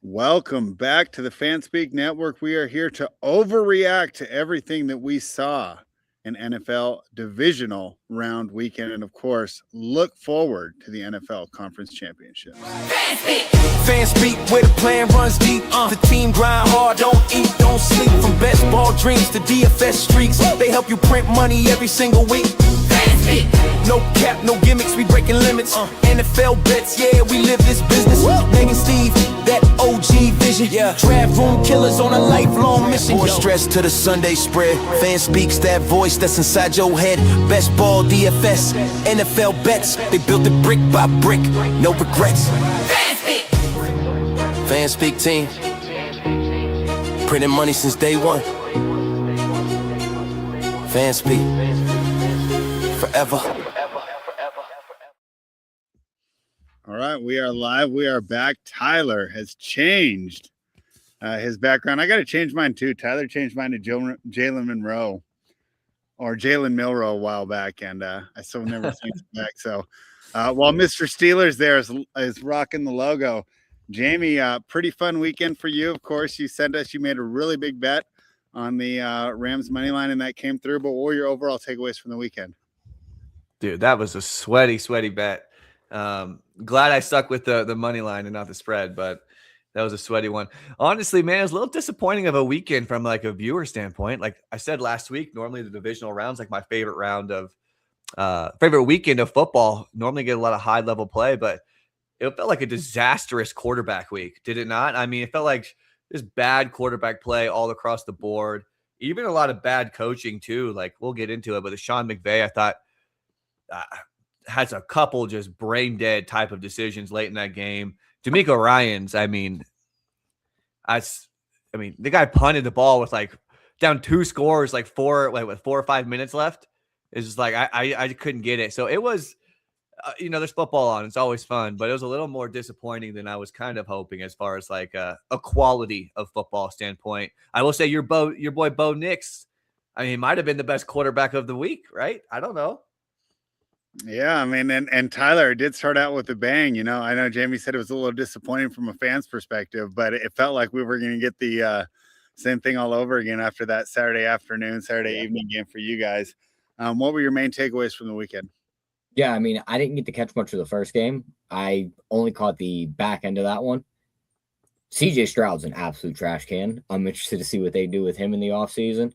Welcome back to the Fanspeak Network. We are here to overreact to everything that we saw in NFL divisional round weekend, and of course, look forward to the NFL Conference Championship. Fanspeak, where the plan runs deep. The team grind hard, don't eat, don't sleep. From best ball dreams to DFS streaks, they help you print money every single week. No cap, no gimmicks, we breaking limits. NFL bets, yeah, we live this business. Meg and Steve, that OG vision. Draft room killers on a lifelong mission. More stress to the Sunday spread. Fanspeak's that voice that's inside your head. Best ball, DFS, NFL bets. They built it brick by brick, no regrets. Fanspeak team, printing money since day one. Fanspeak, forever. All right, we are live. We are back. Tyler has changed his background. I got to change mine too. Tyler changed mine to Jalen Monroe or Jalen Milroe a while back, and I still never changed it back. So while Mr. Steelers there is rocking the logo, Jayme, pretty fun weekend for you. Of course, you made a really big bet on the Rams money line, and that came through. But what were your overall takeaways from the weekend? Dude, that was a sweaty bet. Glad I stuck with the money line and not the spread, but that was a sweaty one. Honestly, man, it was a little disappointing of a weekend from like a viewer standpoint. Like I said last week, normally the divisional rounds like my favorite weekend of football. Normally get a lot of high level play, but it felt like a disastrous quarterback week, did it not? I mean, it felt like just bad quarterback play all across the board. Even a lot of bad coaching too. Like we'll get into it, but the Sean McVay, I thought has a couple just brain dead type of decisions late in that game. D'Amico Ryans, I mean, the guy punted the ball with like down 2 scores, with 4 or 5 minutes left. It's just like I couldn't get it. So it was, there's football on. It's always fun, but it was a little more disappointing than I was kind of hoping as far as like a quality of football standpoint. I will say your boy Bo Nix, I mean, might have been the best quarterback of the week, right? I don't know. Yeah, I mean, and Tyler did start out with a bang. I know Jayme said it was a little disappointing from a fan's perspective, but it felt like we were going to get the same thing all over again after that Saturday evening game for you guys. What were your main takeaways from the weekend? Yeah, I mean, I didn't get to catch much of the first game. I only caught the back end of that one. CJ Stroud's an absolute trash can. I'm interested to see what they do with him in the offseason.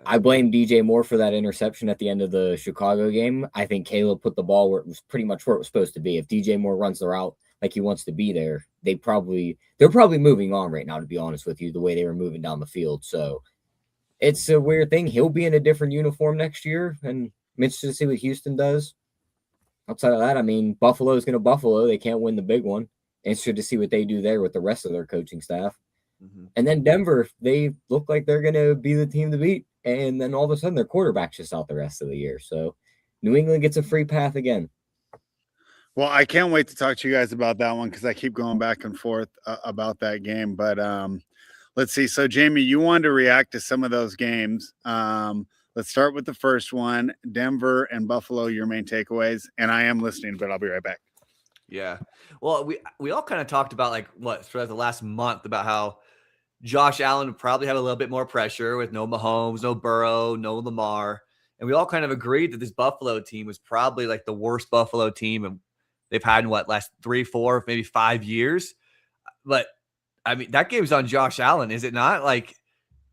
I blame DJ Moore for that interception at the end of the Chicago game. I think Caleb put the ball where it was pretty much where it was supposed to be. If DJ Moore runs the route like he wants to be there, they're probably moving on right now, to be honest with you, the way they were moving down the field. So it's a weird thing. He'll be in a different uniform next year, and I'm interested to see what Houston does. Outside of that, I mean, Buffalo is going to Buffalo. They can't win the big one. Interested to see what they do there with the rest of their coaching staff. Mm-hmm. And then Denver, they look like they're going to be the team to beat. And then all of a sudden, their quarterback's just out the rest of the year. So New England gets a free path again. Well, I can't wait to talk to you guys about that one because I keep going back and forth about that game. But let's see. So, Jayme, you wanted to react to some of those games. Let's start with the first one, Denver and Buffalo, your main takeaways. And I am listening, but I'll be right back. Yeah. Well, we all kind of talked about throughout the last month about how Josh Allen would probably have a little bit more pressure with no Mahomes, no Burrow, no Lamar. And we all kind of agreed that this Buffalo team was probably like the worst Buffalo team they've had in last 3, 4, maybe 5 years. But I mean, that game's on Josh Allen, is it not? Like,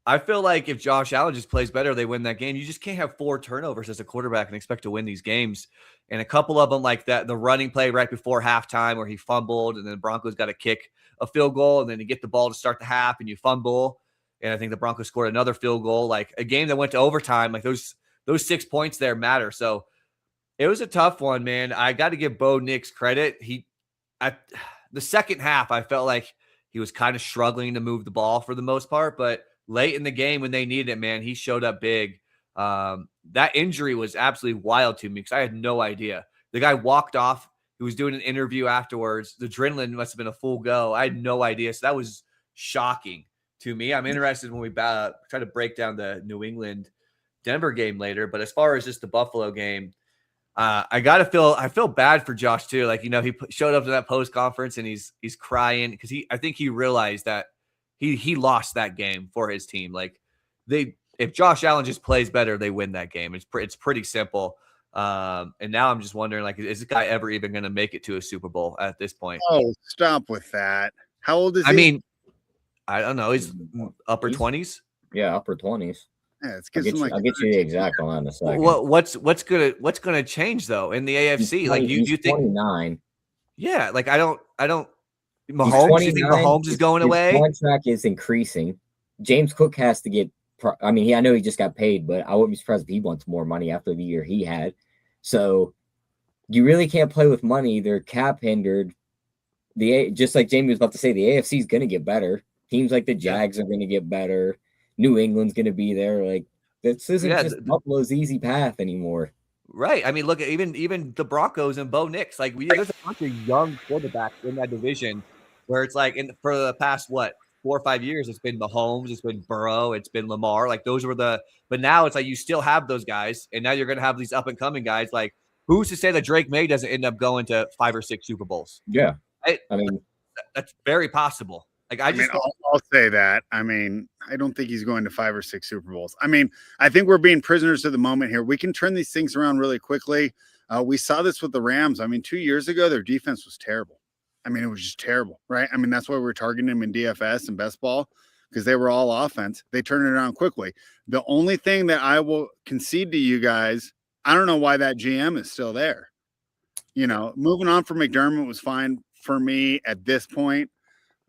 I feel like if Josh Allen just plays better, they win that game. You just can't have 4 turnovers as a quarterback and expect to win these games. And a couple of them like that, the running play right before halftime where he fumbled and then the Broncos got to kick a field goal and then you get the ball to start the half and you fumble. And I think the Broncos scored another field goal, like a game that went to overtime. Like those 6 points there matter. So it was a tough one, man. I got to give Bo Nix credit. The second half, I felt like he was kind of struggling to move the ball for the most part, but late in the game when they needed it, man, he showed up big. That injury was absolutely wild to me because I had no idea. The guy walked off. He was doing an interview afterwards. The adrenaline must have been a full go. I had no idea. So that was shocking to me. I'm interested when we try to break down the New England Denver game later. But as far as just the Buffalo game, I feel bad for Josh too. Like, he showed up to that post conference and he's crying because I think he realized that he lost that game for his team. Like, if Josh Allen just plays better, they win that game. It's pretty simple. And now I'm just wondering, like, is this guy ever even going to make it to a Super Bowl at this point? Oh, stop with that. How old is he? I mean, I don't know. He's upper 20s. Yeah, upper 20s. Yeah, I'll get you the exact one in a second. What's gonna change though in the AFC? Like, you think 29? Yeah, like I don't. Mahomes. You think Mahomes is going away? His contract is increasing. James Cook has to get. I mean, I know he just got paid, but I wouldn't be surprised if he wants more money after the year he had. So you really can't play with money. They're cap hindered. Just like Jayme was about to say, the AFC is going to get better. Teams like the Jags are going to get better. New England's going to be there. Like, this isn't just Buffalo's easy path anymore. Right. I mean, look at even the Broncos and Bo Nix. Like, there's a bunch of young quarterbacks in that division where it's like for the past 4 or 5 years, it's been Mahomes, it's been Burrow, it's been Lamar. Like, those were but now it's like you still have those guys, and now you're going to have these up and coming guys. Like, who's to say that Drake May doesn't end up going to 5 or 6 Super Bowls? Yeah. I mean, that's very possible. Like, I'll say that. I mean, I don't think he's going to 5 or 6 Super Bowls. I mean, I think we're being prisoners of the moment here. We can turn these things around really quickly. We saw this with the Rams. I mean, 2 years ago, their defense was terrible. I mean, it was just terrible, right? I mean, that's why we were targeting them in DFS and best ball, because they were all offense. They turned it around quickly. The only thing that I will concede to you guys, I don't know why that GM is still there. Moving on from McDermott was fine for me at this point.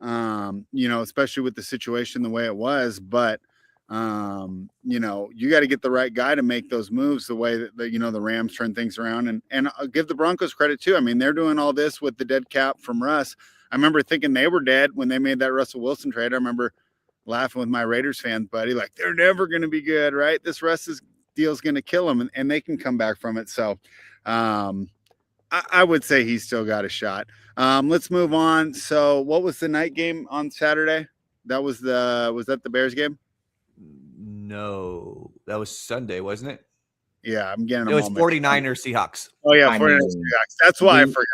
Especially with the situation the way it was, but you got to get the right guy to make those moves the way that the Rams turn things around, and I'll give the Broncos credit too. I mean, they're doing all this with the dead cap from Russ. I remember thinking they were dead when they made that Russell Wilson trade. I remember laughing with my Raiders fan buddy, like, they're never going to be good, right? This Russ's deal is going to kill them, and they can come back from it. So I would say he's still got a shot. Let's move on. So what was the night game on Saturday? Was that the Bears game? No, that was Sunday, wasn't it? Yeah, I'm getting it was 49ers Seahawks. Oh yeah, 49ers Seahawks. That's why I forgot,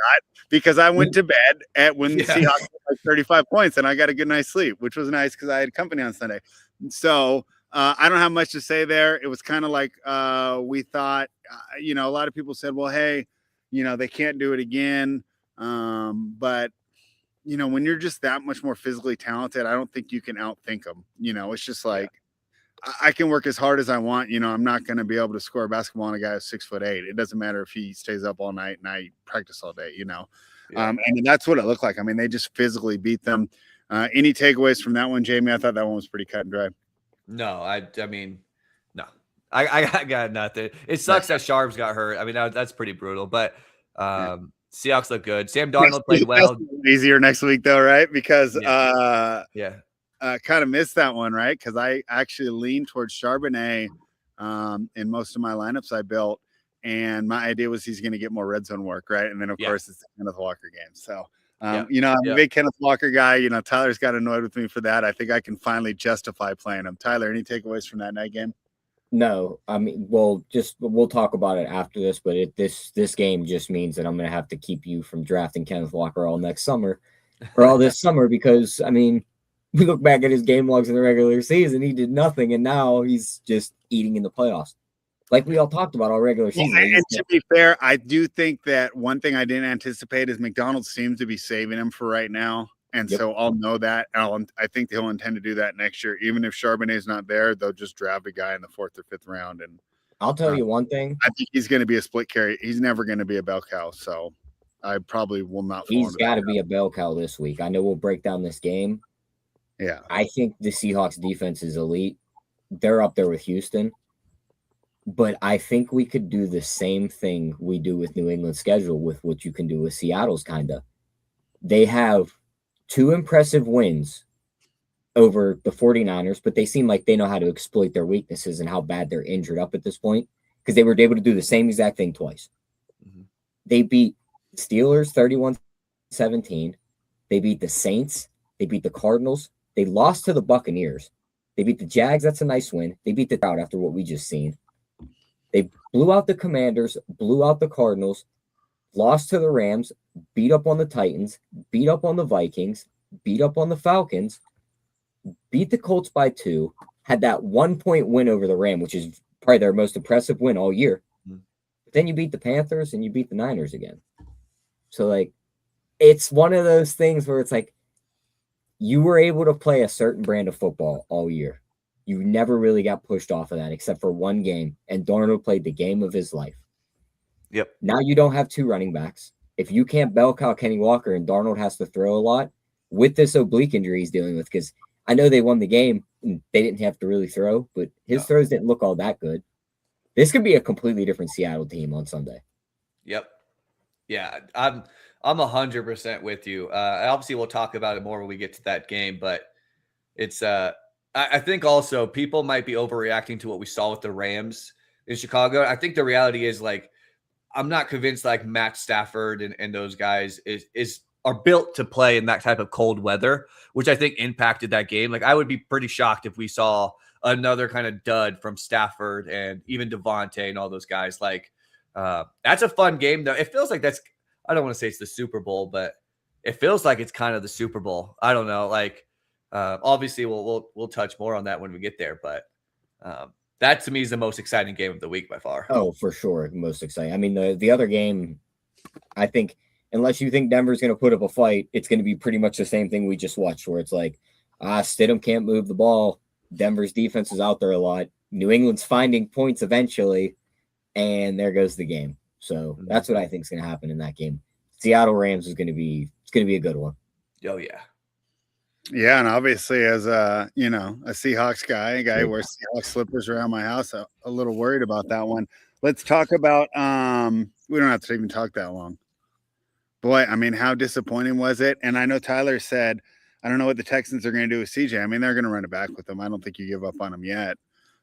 because I went to bed when the Seahawks had like 35 points, and I got a good night's sleep, which was nice because I had company on Sunday. So I don't have much to say there. It was kind of like we thought. A lot of people said, well, hey, they can't do it again. But when you're just that much more physically talented, I don't think you can outthink them. It's just like, I can work as hard as I want. I'm not going to be able to score a basketball on a guy who's 6'8". It doesn't matter if he stays up all night and I practice all day, and that's what it looked like. I mean, they just physically beat them. Any takeaways from that one, Jayme? I thought that one was pretty cut and dry. No, I mean, no, I got nothing. It sucks that Sharps got hurt. I mean, that's pretty brutal, but, Seahawks look good. Sam Darnold played well. Easier next week though, right? Because kind of missed that one, right? Because I actually leaned towards Charbonnet in most of my lineups I built, and my idea was he's going to get more red zone work, right? And then of course it's the Kenneth Walker game. So I'm a big Kenneth Walker guy. Tyler's got annoyed with me for that. I think I can finally justify playing him. Tyler, any takeaways from that night game? No, I mean, we'll talk about it after this, but this game just means that I'm going to have to keep you from drafting Kenneth Walker all next summer or all this summer, because I mean, we look back at his game logs in the regular season, he did nothing, and now he's just eating in the playoffs. Like we all talked about all regular season. And to be fair, I do think that one thing I didn't anticipate is McDonald's seems to be saving him for right now. And so I'll know that. I think they'll intend to do that next year. Even if Charbonnet's not there, they'll just draft a guy in the 4th or 5th round. And I'll tell you one thing. I think he's going to be a split carry. He's never going to be a bell cow. So I probably will not. He's got to be a bell cow this week. I know we'll break down this game. Yeah. I think the Seahawks defense is elite. They're up there with Houston. But I think we could do the same thing we do with New England's schedule with what you can do with Seattle's kind of. They have 2 impressive wins over the 49ers, but they seem like they know how to exploit their weaknesses and how bad they're injured up at this point, because they were able to do the same exact thing twice. Mm-hmm. They beat Steelers 31-17. They beat the Saints. They beat the Cardinals. They lost to the Buccaneers. They beat the Jags. That's a nice win. They beat the Crowd after what we just seen. They blew out the Commanders, blew out the Cardinals, lost to the Rams, beat up on the Titans, beat up on the Vikings, beat up on the Falcons, beat the Colts by 2, had that 1-point win over the Rams, which is probably their most impressive win all year. But then you beat the Panthers and you beat the Niners again. So, like, it's one of those things where it's like you were able to play a certain brand of football all year. You never really got pushed off of that except for one game, and Darnold played the game of his life. Yep. Now you don't have 2 running backs. If you can't bell cow Kenny Walker and Darnold has to throw a lot with this oblique injury he's dealing with, because I know they won the game and they didn't have to really throw, but his throws didn't look all that good. This could be a completely different Seattle team on Sunday. Yep. Yeah, I'm 100% with you. Obviously, we'll talk about it more when we get to that game, but it's I think also people might be overreacting to what we saw with the Rams in Chicago. I think the reality is, like, I'm not convinced like Matt Stafford and those guys are built to play in that type of cold weather, which I think impacted that game. Like, I would be pretty shocked if we saw another kind of dud from Stafford and even Devontae and all those guys. Like, that's a fun game though. It feels like I don't want to say it's the Super Bowl, but it feels like it's kind of the Super Bowl. I don't know. Like, obviously we'll touch more on that when we get there, but that to me is the most exciting game of the week by far. Oh, for sure. Most exciting. I mean, the other game, I think, unless you think Denver's going to put up a fight, it's going to be pretty much the same thing we just watched, where it's like, Stidham can't move the ball. Denver's defense is out there a lot. New England's finding points eventually, and there goes the game. So that's what I think is going to happen in that game. Seattle Rams is going to be a good one. Oh yeah. Yeah, and obviously as a Seahawks guy, a guy who wears Seahawks slippers around my house, a little worried about that one. Let's talk about we don't have to even talk that long. Boy, I mean, how disappointing was it? And I know Tyler said, I don't know what the Texans are going to do with CJ. I mean, they're going to run it back with them. I don't think you give up on them yet.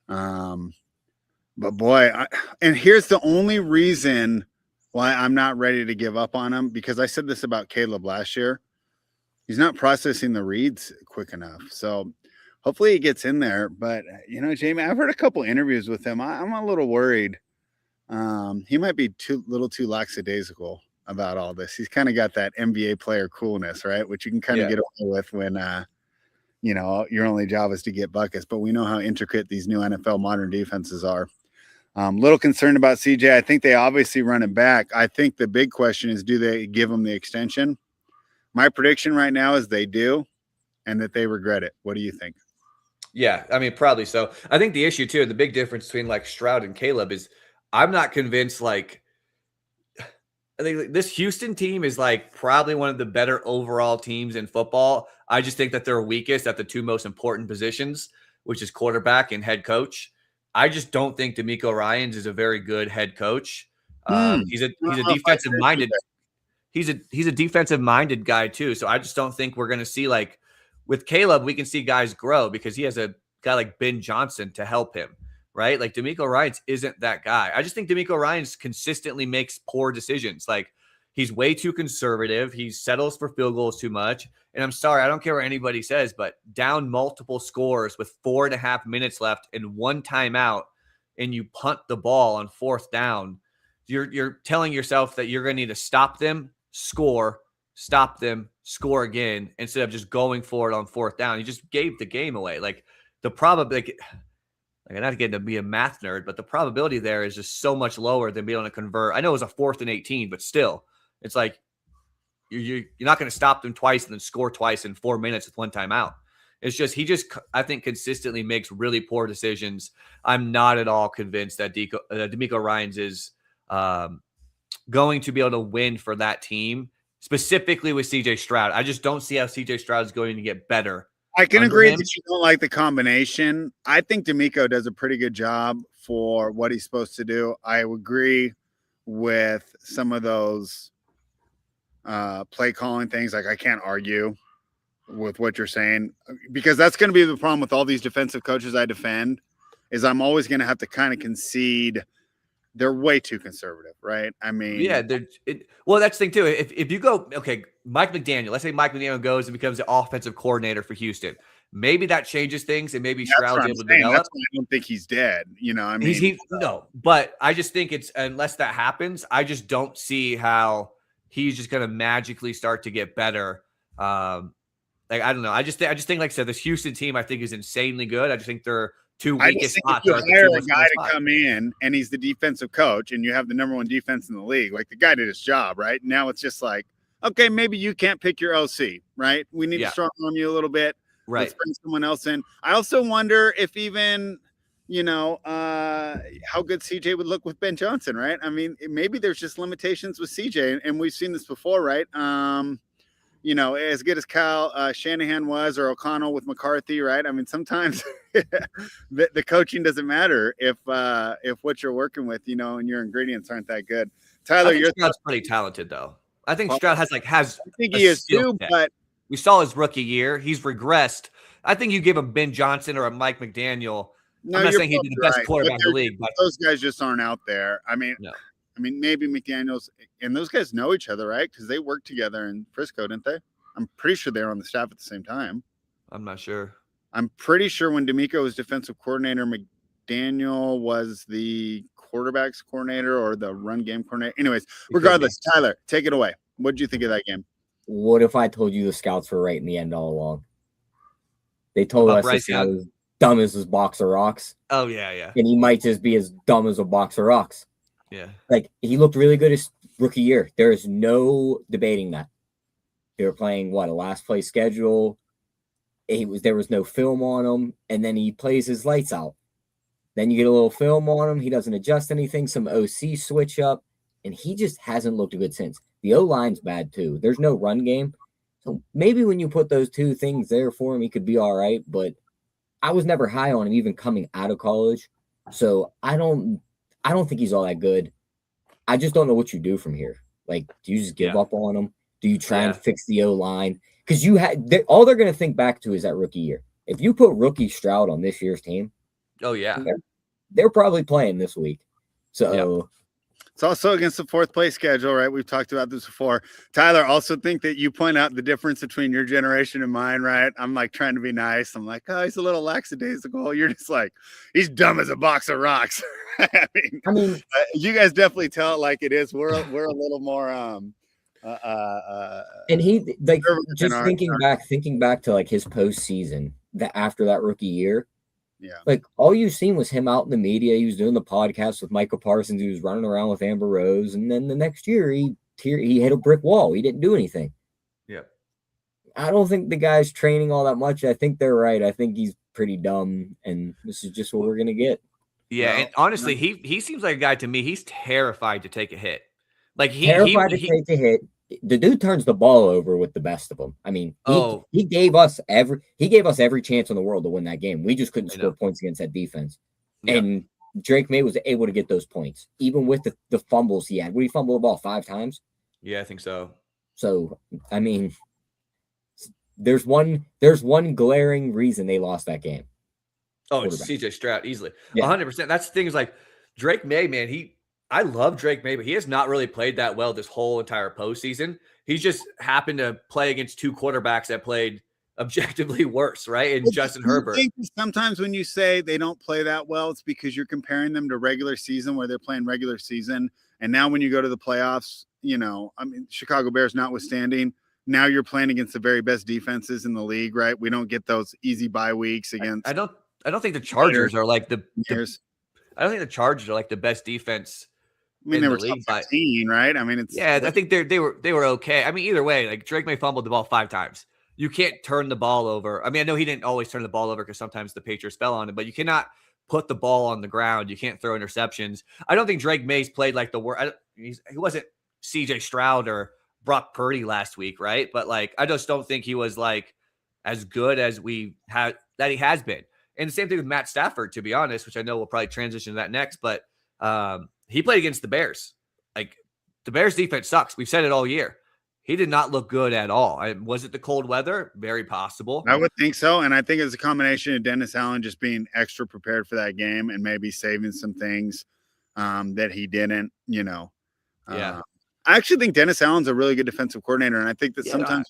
But boy, and here's the only reason why I'm not ready to give up on him, because I said this about Caleb last year. He's not processing the reads quick enough. So hopefully he gets in there. But, Jayme, I've heard a couple interviews with him. I'm a little worried. He might be a little too lackadaisical about all this. He's kind of got that NBA player coolness, right? Which you can kind of get away with when, your only job is to get buckets. But we know how intricate these new NFL modern defenses are. Little concerned about CJ. I think they obviously run it back. I think the big question is, do they give him the extension? My prediction right now is they do, and that they regret it. What do you think? Yeah, I mean, probably so. I think the issue too, the big difference between like Stroud and Caleb is I'm not convinced. Like, I think this Houston team is like probably one of the better overall teams in football. I just think that they're weakest at the 2 most important positions, which is quarterback and head coach. I just don't think DeMeco Ryans is a very good head coach. He's a defensive minded. He's a defensive minded guy too. So I just don't think we're going to see, like with Caleb, we can see guys grow because he has a guy like Ben Johnson to help him, right? Like DeMeco Ryans isn't that guy. I just think DeMeco Ryans consistently makes poor decisions. Like, he's way too conservative. He settles for field goals too much. And I'm sorry, I don't care what anybody says, but down multiple scores with 4.5 minutes left and 1 timeout, and you punt the ball on 4th down, you're telling yourself that you're going to need to stop them, score, stop them, score again, instead of just going for it on 4th down. You just gave the game away. Like, the probability, like, I'm not getting to be a math nerd, but the probability there is just so much lower than being able to convert. I know it was a 4th and 18, but still, it's like you're not going to stop them twice and then score twice in 4 minutes with 1 timeout. It's just, I think, consistently makes really poor decisions. I'm not at all convinced that DeMeco Ryans is going to be able to win for that team, specifically with CJ Stroud. I just don't see how CJ Stroud is going to get better. I can agree that you don't like the combination. I think DeMeco does a pretty good job for what he's supposed to do. I agree with some of those play calling things. Like, I can't argue with what you're saying, because that's going to be the problem with all these defensive coaches I defend, is I'm always going to have to kind of concede they're way too conservative, right? I mean, Yeah, well, that's the thing too. If you go, okay, Mike McDaniel, let's say Mike McDaniel goes and becomes the offensive coordinator for Houston. Maybe that changes things, and maybe that's Stroud's what I'm able to saying. develop. That's why I don't think he's dead. You know, I mean, He's no, but I just think it's unless that happens, I just don't see how he's just going to magically start to get better. Like I don't know. I just think, like I said, this Houston team I think is insanely good. I just think they're two I just weakest think if spots. you Are the hire two a most guy important to spots. come in and he's the defensive coach and you have the #1 defense in the league, like the guy did his job, right? Now it's just like, okay, maybe you can't pick your OC, right? We need to strong arm you a little bit. Right. Let's bring someone else in. I also wonder if even, you know, how good CJ would look with Ben Johnson, right? I mean, maybe there's just limitations with CJ, and we've seen this before, right? You know, as good as Kyle Shanahan was, or O'Connell with McCarthy, right? I mean, sometimes the coaching doesn't matter if what you're working with, you know, and your ingredients aren't that good. Tyler, you're Stroud's pretty talented, though. I think Stroud has I think he is too, set. but we saw his rookie year. He's regressed. I think you give him Ben Johnson or a Mike McDaniel. no, I'm not you're saying he'd be the best right. quarterback in the league, but those guys just aren't out there. I mean, no. I mean, maybe McDaniels and those guys know each other, right? Because they worked together in Frisco, didn't they? I'm pretty sure they were on the staff at the same time. I'm not sure. I'm pretty sure when D'Amico was defensive coordinator, McDaniel was the quarterbacks coordinator or the run game coordinator. Anyways, regardless, Tyler, take it away. What did you think of that game? What if I told you the scouts were right in the end all along? They told us this guy was dumb as his box of rocks. Oh, yeah. And he might just be as dumb as a box of rocks. Yeah. Like, he looked really good his rookie year. There is no debating that. They were playing, a last play schedule. There was no film on him, and then he plays his lights out. Then you get a little film on him. He doesn't adjust anything, some OC switch up, and he just hasn't looked good since. The O-line's bad, too. There's no run game. So maybe when you put those two things there for him, he could be all right, but I was never high on him even coming out of college. So I don't think he's all that good. I just don't know what you do from here. Like, do you just give up on him? Do you try and fix the O-line? Because all they're going to think back to is that rookie year. If you put rookie Stroud on this year's team, oh yeah, they're probably playing this week. So it's also against the 4th place schedule, right? We've talked about this before. Tyler, also think that you point out the difference between your generation and mine, right? I'm like trying to be nice. I'm like, oh, he's a little lackadaisical. You're just like, he's dumb as a box of rocks. I mean, you guys definitely tell it like it is. We're a little more and he like just thinking back to like his postseason after that rookie year. Yeah, like all you've seen was him out in the media. He was doing the podcast with Michael Parsons. He was running around with Amber Rose, and then the next year he hit a brick wall. He didn't do anything. Yeah, I don't think the guy's training all that much. I think they're right. I think he's pretty dumb, and this is just what we're gonna get. Yeah, and honestly, he seems like a guy to me. He's terrified to take a hit. Like terrified to take a hit. The dude turns the ball over with the best of them. I mean, he gave us every chance in the world to win that game. We just couldn't score points against that defense. Yeah. And Drake May was able to get those points, even with the fumbles he had. Would he fumble the ball 5 times? Yeah, I think so. So, I mean, there's one glaring reason they lost that game. Oh, it's CJ Stroud easily. 100%. That's the thing is like Drake May, man, I love Drake May, but he has not really played that well this whole entire postseason. He's just happened to play against 2 quarterbacks that played objectively worse, right? And Justin Herbert. Sometimes when you say they don't play that well, it's because you're comparing them to regular season where they're playing regular season. And now when you go to the playoffs, you know, I mean, Chicago Bears notwithstanding, now you're playing against the very best defenses in the league, right? We don't get those easy bye weeks against. I don't think the Chargers are like I don't think the Chargers are like the best defense. I mean, they were top 15, right? I mean, I think they were okay. I mean, either way, like Drake May fumbled the ball 5 times. You can't turn the ball over. I mean, I know he didn't always turn the ball over because sometimes the Patriots fell on him, but you cannot put the ball on the ground. You can't throw interceptions. I don't think Drake May's played like the worst. He wasn't CJ Stroud or Brock Purdy last week, right? But like, I just don't think he was like as good as he has been. And the same thing with Matt Stafford, to be honest, which I know we'll probably transition to that next, but he played against the Bears. Like the Bears defense sucks. We've said it all year. He did not look good at all. Was it the cold weather? Very possible. I would think so. And I think it's a combination of Dennis Allen just being extra prepared for that game and maybe saving some things that he didn't, you know. Yeah. I actually think Dennis Allen's a really good defensive coordinator, and I think that Yeah, sometimes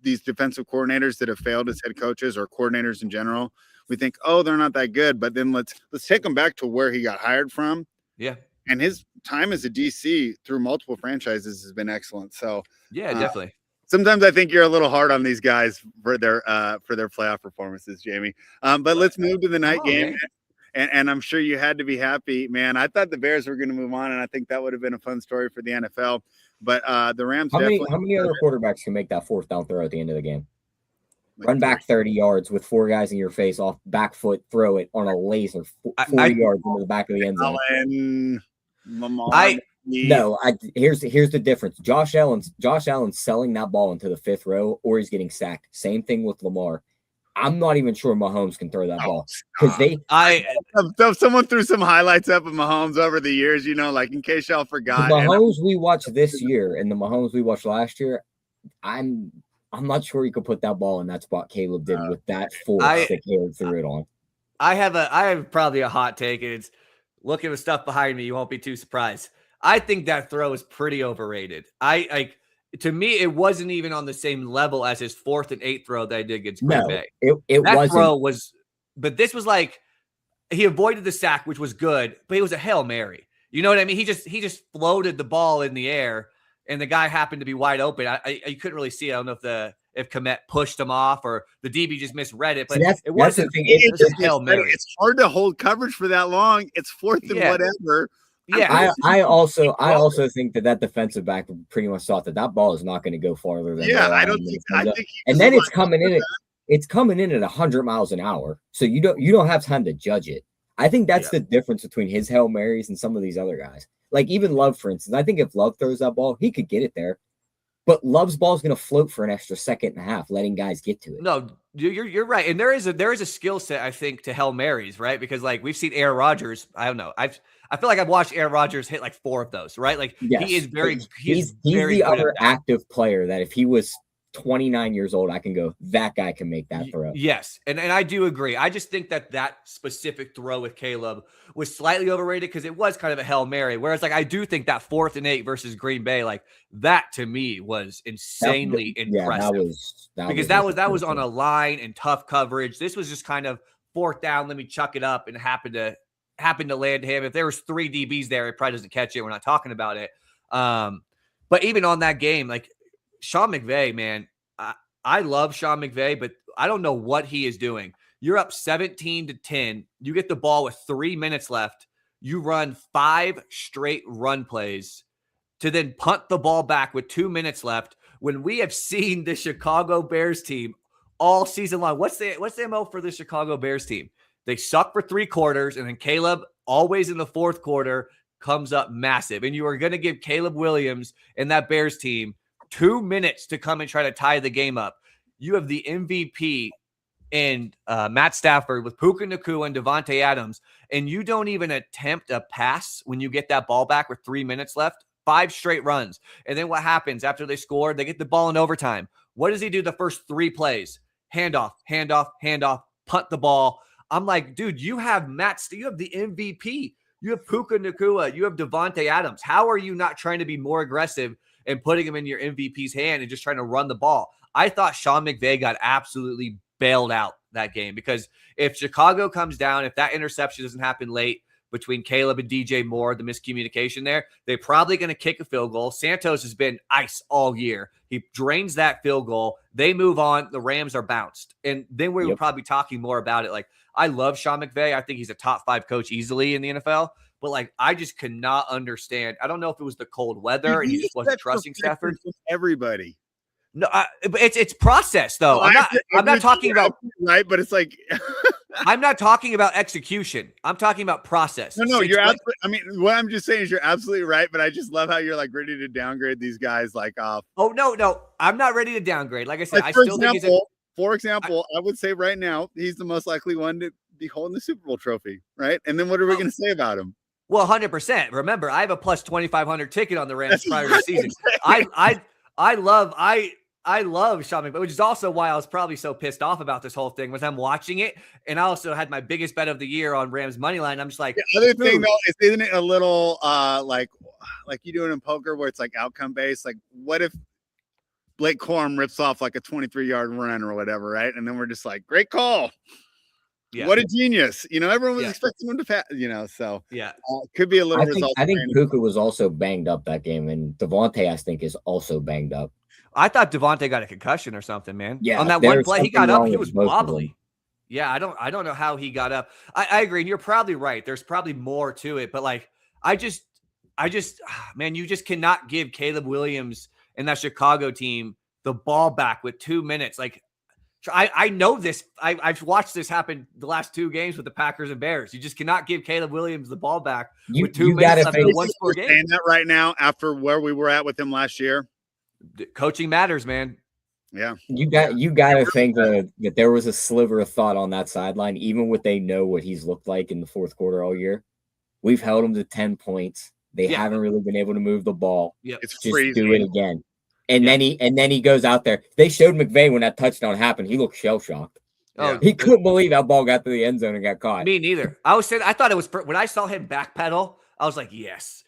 these defensive coordinators that have failed as head coaches or coordinators in general, we think, oh, they're not that good. But then let's take him back to where he got hired from. Yeah. And his time as a DC through multiple franchises has been excellent. So Yeah, definitely. sometimes I think you're a little hard on these guys for their playoff performances, Jayme. But let's move to the night game. And I'm sure you had to be happy, man. I thought the Bears were going to move on, and I think that would have been a fun story for the NFL. But the Rams How many other quarterbacks can make that fourth down throw at the end of the game? Like Run back 30 yards with 4 guys in your face off back foot, throw it on a laser 40 yards into the back of the end zone. Lamar. Here's the difference. Josh Allen's selling that ball into the 5th row, or he's getting sacked. Same thing with Lamar. I'm not even sure Mahomes can throw that ball because someone threw some highlights up of Mahomes over the years, you know, like in case y'all forgot. The Mahomes we watched this year and the Mahomes we watched last year, I'm not sure he could put that ball in that spot Caleb did with that force that Caleb threw it on. I have probably a hot take, and it's look at the stuff behind me. You won't be too surprised. I think that throw is pretty overrated. To me, it wasn't even on the same level as his 4th and 8th throw that I did against Green Bay. That wasn't. Throw was, but this was like he avoided the sack, which was good, but it was a Hail Mary. You know what I mean? He just floated the ball in the air, and the guy happened to be wide open. I couldn't really see it. I don't know if Kmet pushed him off or the DB just misread it, but it wasn't It's Hail Mary. It's hard to hold coverage for that long. It's 4th and whatever. Yeah, I also think that defensive back pretty much thought that ball is not going to go farther than I think and then it's coming in. It's coming in at 100 miles an hour, so you don't have time to judge it. I think that's the difference between his Hail Marys and some of these other guys. Like even Love, for instance. I think if Love throws that ball, he could get it there. But Love's ball is going to float for an extra second and a half, letting guys get to it. No, you're right, and there is a skill set I think to Hail Marys, right? Because like we've seen Aaron Rodgers. I don't know. I feel like I've watched Aaron Rodgers hit like 4 of those, right? Like he is very he's very the good other at that. active player that if he was 29 years old, I can go, that guy can make that throw. Yes, and I do agree. I just think that specific throw with Caleb was slightly overrated because it was kind of a Hail Mary. Whereas like I do think that 4th and 8 versus Green Bay, like that to me was insanely impressive. That was on a line and tough coverage. This was just kind of 4th down. Let me chuck it up and happened to land him. If there was 3 DBs there, it probably doesn't catch it. We're not talking about it. But even on that game, like Sean McVay, man, I love Sean McVay, but I don't know what he is doing. You're up 17-10. You get the ball with 3 minutes left. You run 5 straight run plays to then punt the ball back with 2 minutes left when we have seen the Chicago Bears team all season long. What's the MO for the Chicago Bears team? They suck for 3 quarters, and then Caleb, always in the 4th quarter, comes up massive. And you are going to give Caleb Williams and that Bears team 2 minutes to come and try to tie the game up. You have the MVP in Matt Stafford with Puka Nacua and Devontae Adams, and you don't even attempt a pass when you get that ball back with 3 minutes left. 5 straight runs. And then what happens after they score? They get the ball in overtime. What does he do the first 3 plays? Handoff, punt the ball. I'm like, dude, you have you have the MVP. You have Puka Nacua. You have Devontae Adams. How are you not trying to be more aggressive and putting him in your MVP's hand and just trying to run the ball? I thought Sean McVay got absolutely bailed out that game because if Chicago comes down, if that interception doesn't happen late between Caleb and DJ Moore, the miscommunication there, they're probably going to kick a field goal. Santos has been ice all year. He drains that field goal. They move on. The Rams are bounced. And then we were probably talking more about it. Like, I love Sean McVay. I think he's a top 5 coach easily in the NFL. But, like, I just could not understand. I don't know if it was the cold weather and he just wasn't trusting Stafford. Everybody. No, but it's process though. I'm not talking about right, but it's like I'm not talking about execution. I'm talking about process. No, you're absolutely. I mean, what I'm just saying is you're absolutely right, but I just love how you're like ready to downgrade these guys like off. Oh no, I'm not ready to downgrade. Like I said, I still think for example, I would say right now he's the most likely one to be holding the Super Bowl trophy, right? And then what are we going to say about him? Well, 100%. Remember, I have a plus 2,500 ticket on the Rams prior to the season. I love Sean McVay, which is also why I was probably so pissed off about this whole thing was I'm watching it. And I also had my biggest bet of the year on Rams money line. I'm just like, the other thing though, is isn't it a little like you doing in poker where it's like outcome based? Like what if Blake Corum rips off like a 23-yard run or whatever, right? And then we're just like, great call. Yeah. What a genius. Everyone was expecting him to pass, so could be a little result. I think Puka was also banged up that game, and Devontae, I think, is also banged up. I thought Devontae got a concussion or something, man. Yeah. On that one play, he got up, he was wobbly. Yeah, I don't know how he got up. I agree, and you're probably right. There's probably more to it, but like I just man, you just cannot give Caleb Williams and that Chicago team the ball back with 2 minutes. Like I know this. I've watched this happen the last 2 games with the Packers and Bears. You just cannot give Caleb Williams the ball back with 2 minutes left in a one-score game. Saying that right now after where we were at with him last year. Coaching matters, man. Yeah. You got to think that there was a sliver of thought on that sideline, even when they know what he's looked like in the fourth quarter all year. We've held him to 10 points. They haven't really been able to move the ball. Yeah, it's just freezing. Do it again. And then he goes out there. They showed McVay when that touchdown happened. He looked shell shocked. Oh, he couldn't believe that ball got to the end zone and got caught. Me neither. I thought it was when I saw him backpedal. I was like, yes,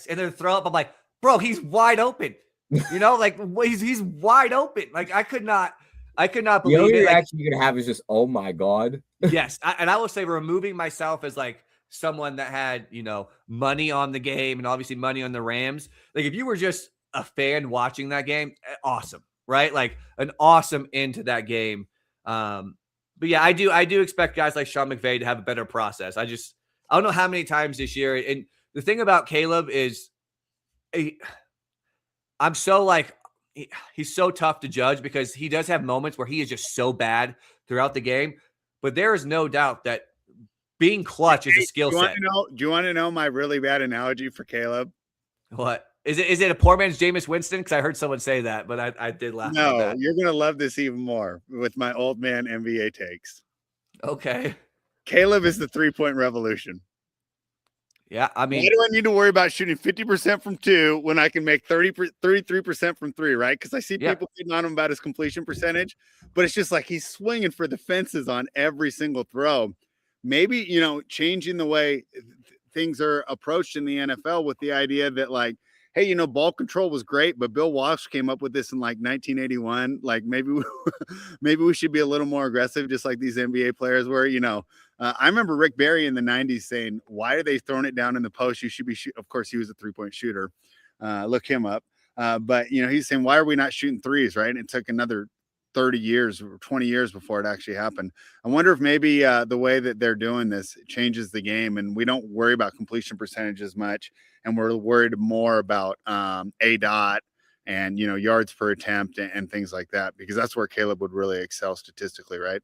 and then throw up. I'm like, bro, he's wide open. Like he's wide open. Like I could not believe it. The only reaction you're gonna have is just, oh my god. Yes, and I will say, removing myself as like someone that had money on the game and obviously money on the Rams. Like if you were just a fan watching that game, awesome, right? Like an awesome end to that game. But yeah, I do expect guys like Sean McVay to have a better process. I don't know how many times this year. And the thing about Caleb is, I'm so like, he's so tough to judge because he does have moments where he is just so bad throughout the game. But there is no doubt that being clutch is a skill set. Do you want to know my really bad analogy for Caleb? What? Is it a poor man's Jameis Winston? Because I heard someone say that, but I did laugh. No, you're going to love this even more with my old man NBA takes. Okay. Caleb is the 3-point revolution. Yeah, I mean, why do I need to worry about shooting 50% from 2 when I can make 33% from 3, right? Because I see people getting on him about his completion percentage, but it's just like he's swinging for the fences on every single throw. Maybe, changing the way things are approached in the NFL with the idea that like, hey, ball control was great, but Bill Walsh came up with this in like 1981. Like maybe we should be a little more aggressive, just like these NBA players were, I remember Rick Barry in the 90s saying, why are they throwing it down in the post? You should be of course, he was a 3-point shooter. Look him up. But, he's saying, why are we not shooting threes, right? And it took another 30 years or 20 years before it actually happened. I wonder if maybe the way that they're doing this changes the game and we don't worry about completion percentage as much. And we're worried more about ADOT and, yards per attempt and things like that, because that's where Caleb would really excel statistically, right?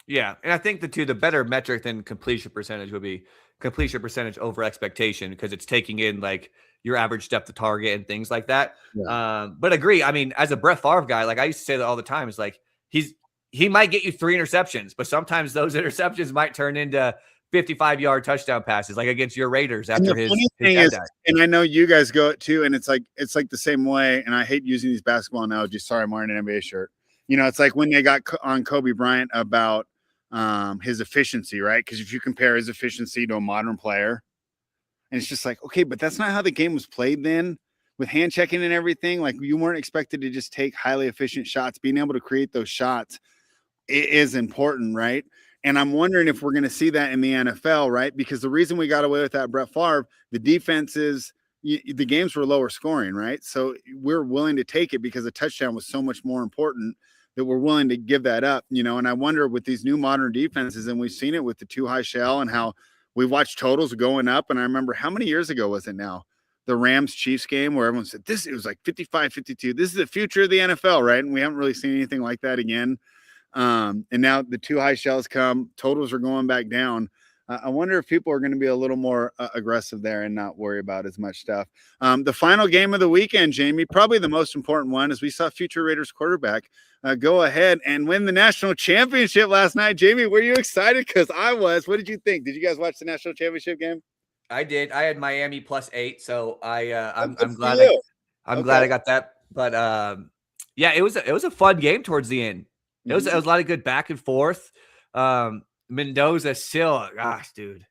Yeah. And I think the better metric than completion percentage would be completion percentage over expectation, because it's taking in like your average depth of target and things like that. Yeah. But agree. I mean, as a Brett Favre guy, like I used to say that all the time, it's like he might get you 3 interceptions, but sometimes those interceptions might turn into 55-yard touchdown passes, like against your Raiders after his thing is, and I know you guys go it too, and it's like the same way. And I hate using these basketball analogies. Sorry, I'm wearing an NBA shirt. It's like when they got on Kobe Bryant about his efficiency, right? Because if you compare his efficiency to a modern player, and it's just like, okay, but that's not how the game was played then, with hand checking and everything. Like you weren't expected to just take highly efficient shots. Being able to create those shots is important, right? And I'm wondering if we're going to see that in the NFL, right? Because the reason we got away with that, Brett Favre, the defenses, the games were lower scoring, right? So we're willing to take it because a touchdown was so much more important that we're willing to give that up, And I wonder with these new modern defenses, and we've seen it with the 2 high shell and how we watched totals going up. And I remember how many years ago was it now? The Rams Chiefs game where everyone said it was like 55-52. This is the future of the NFL, right? And we haven't really seen anything like that again. And now the 2 high shells come, totals are going back down. I wonder if people are going to be a little more aggressive there and not worry about as much stuff. The final game of the weekend, Jayme, probably the most important one, is we saw future Raiders quarterback go ahead and win the national championship last night. Jayme, were you excited? Because I was. What did you think? Did you guys watch the national championship game? I did. I had Miami +8, so I'm glad. I'm glad I got that. But Yeah, it was a fun game towards the end. It was a lot of good back and forth. Mendoza still, gosh, dude,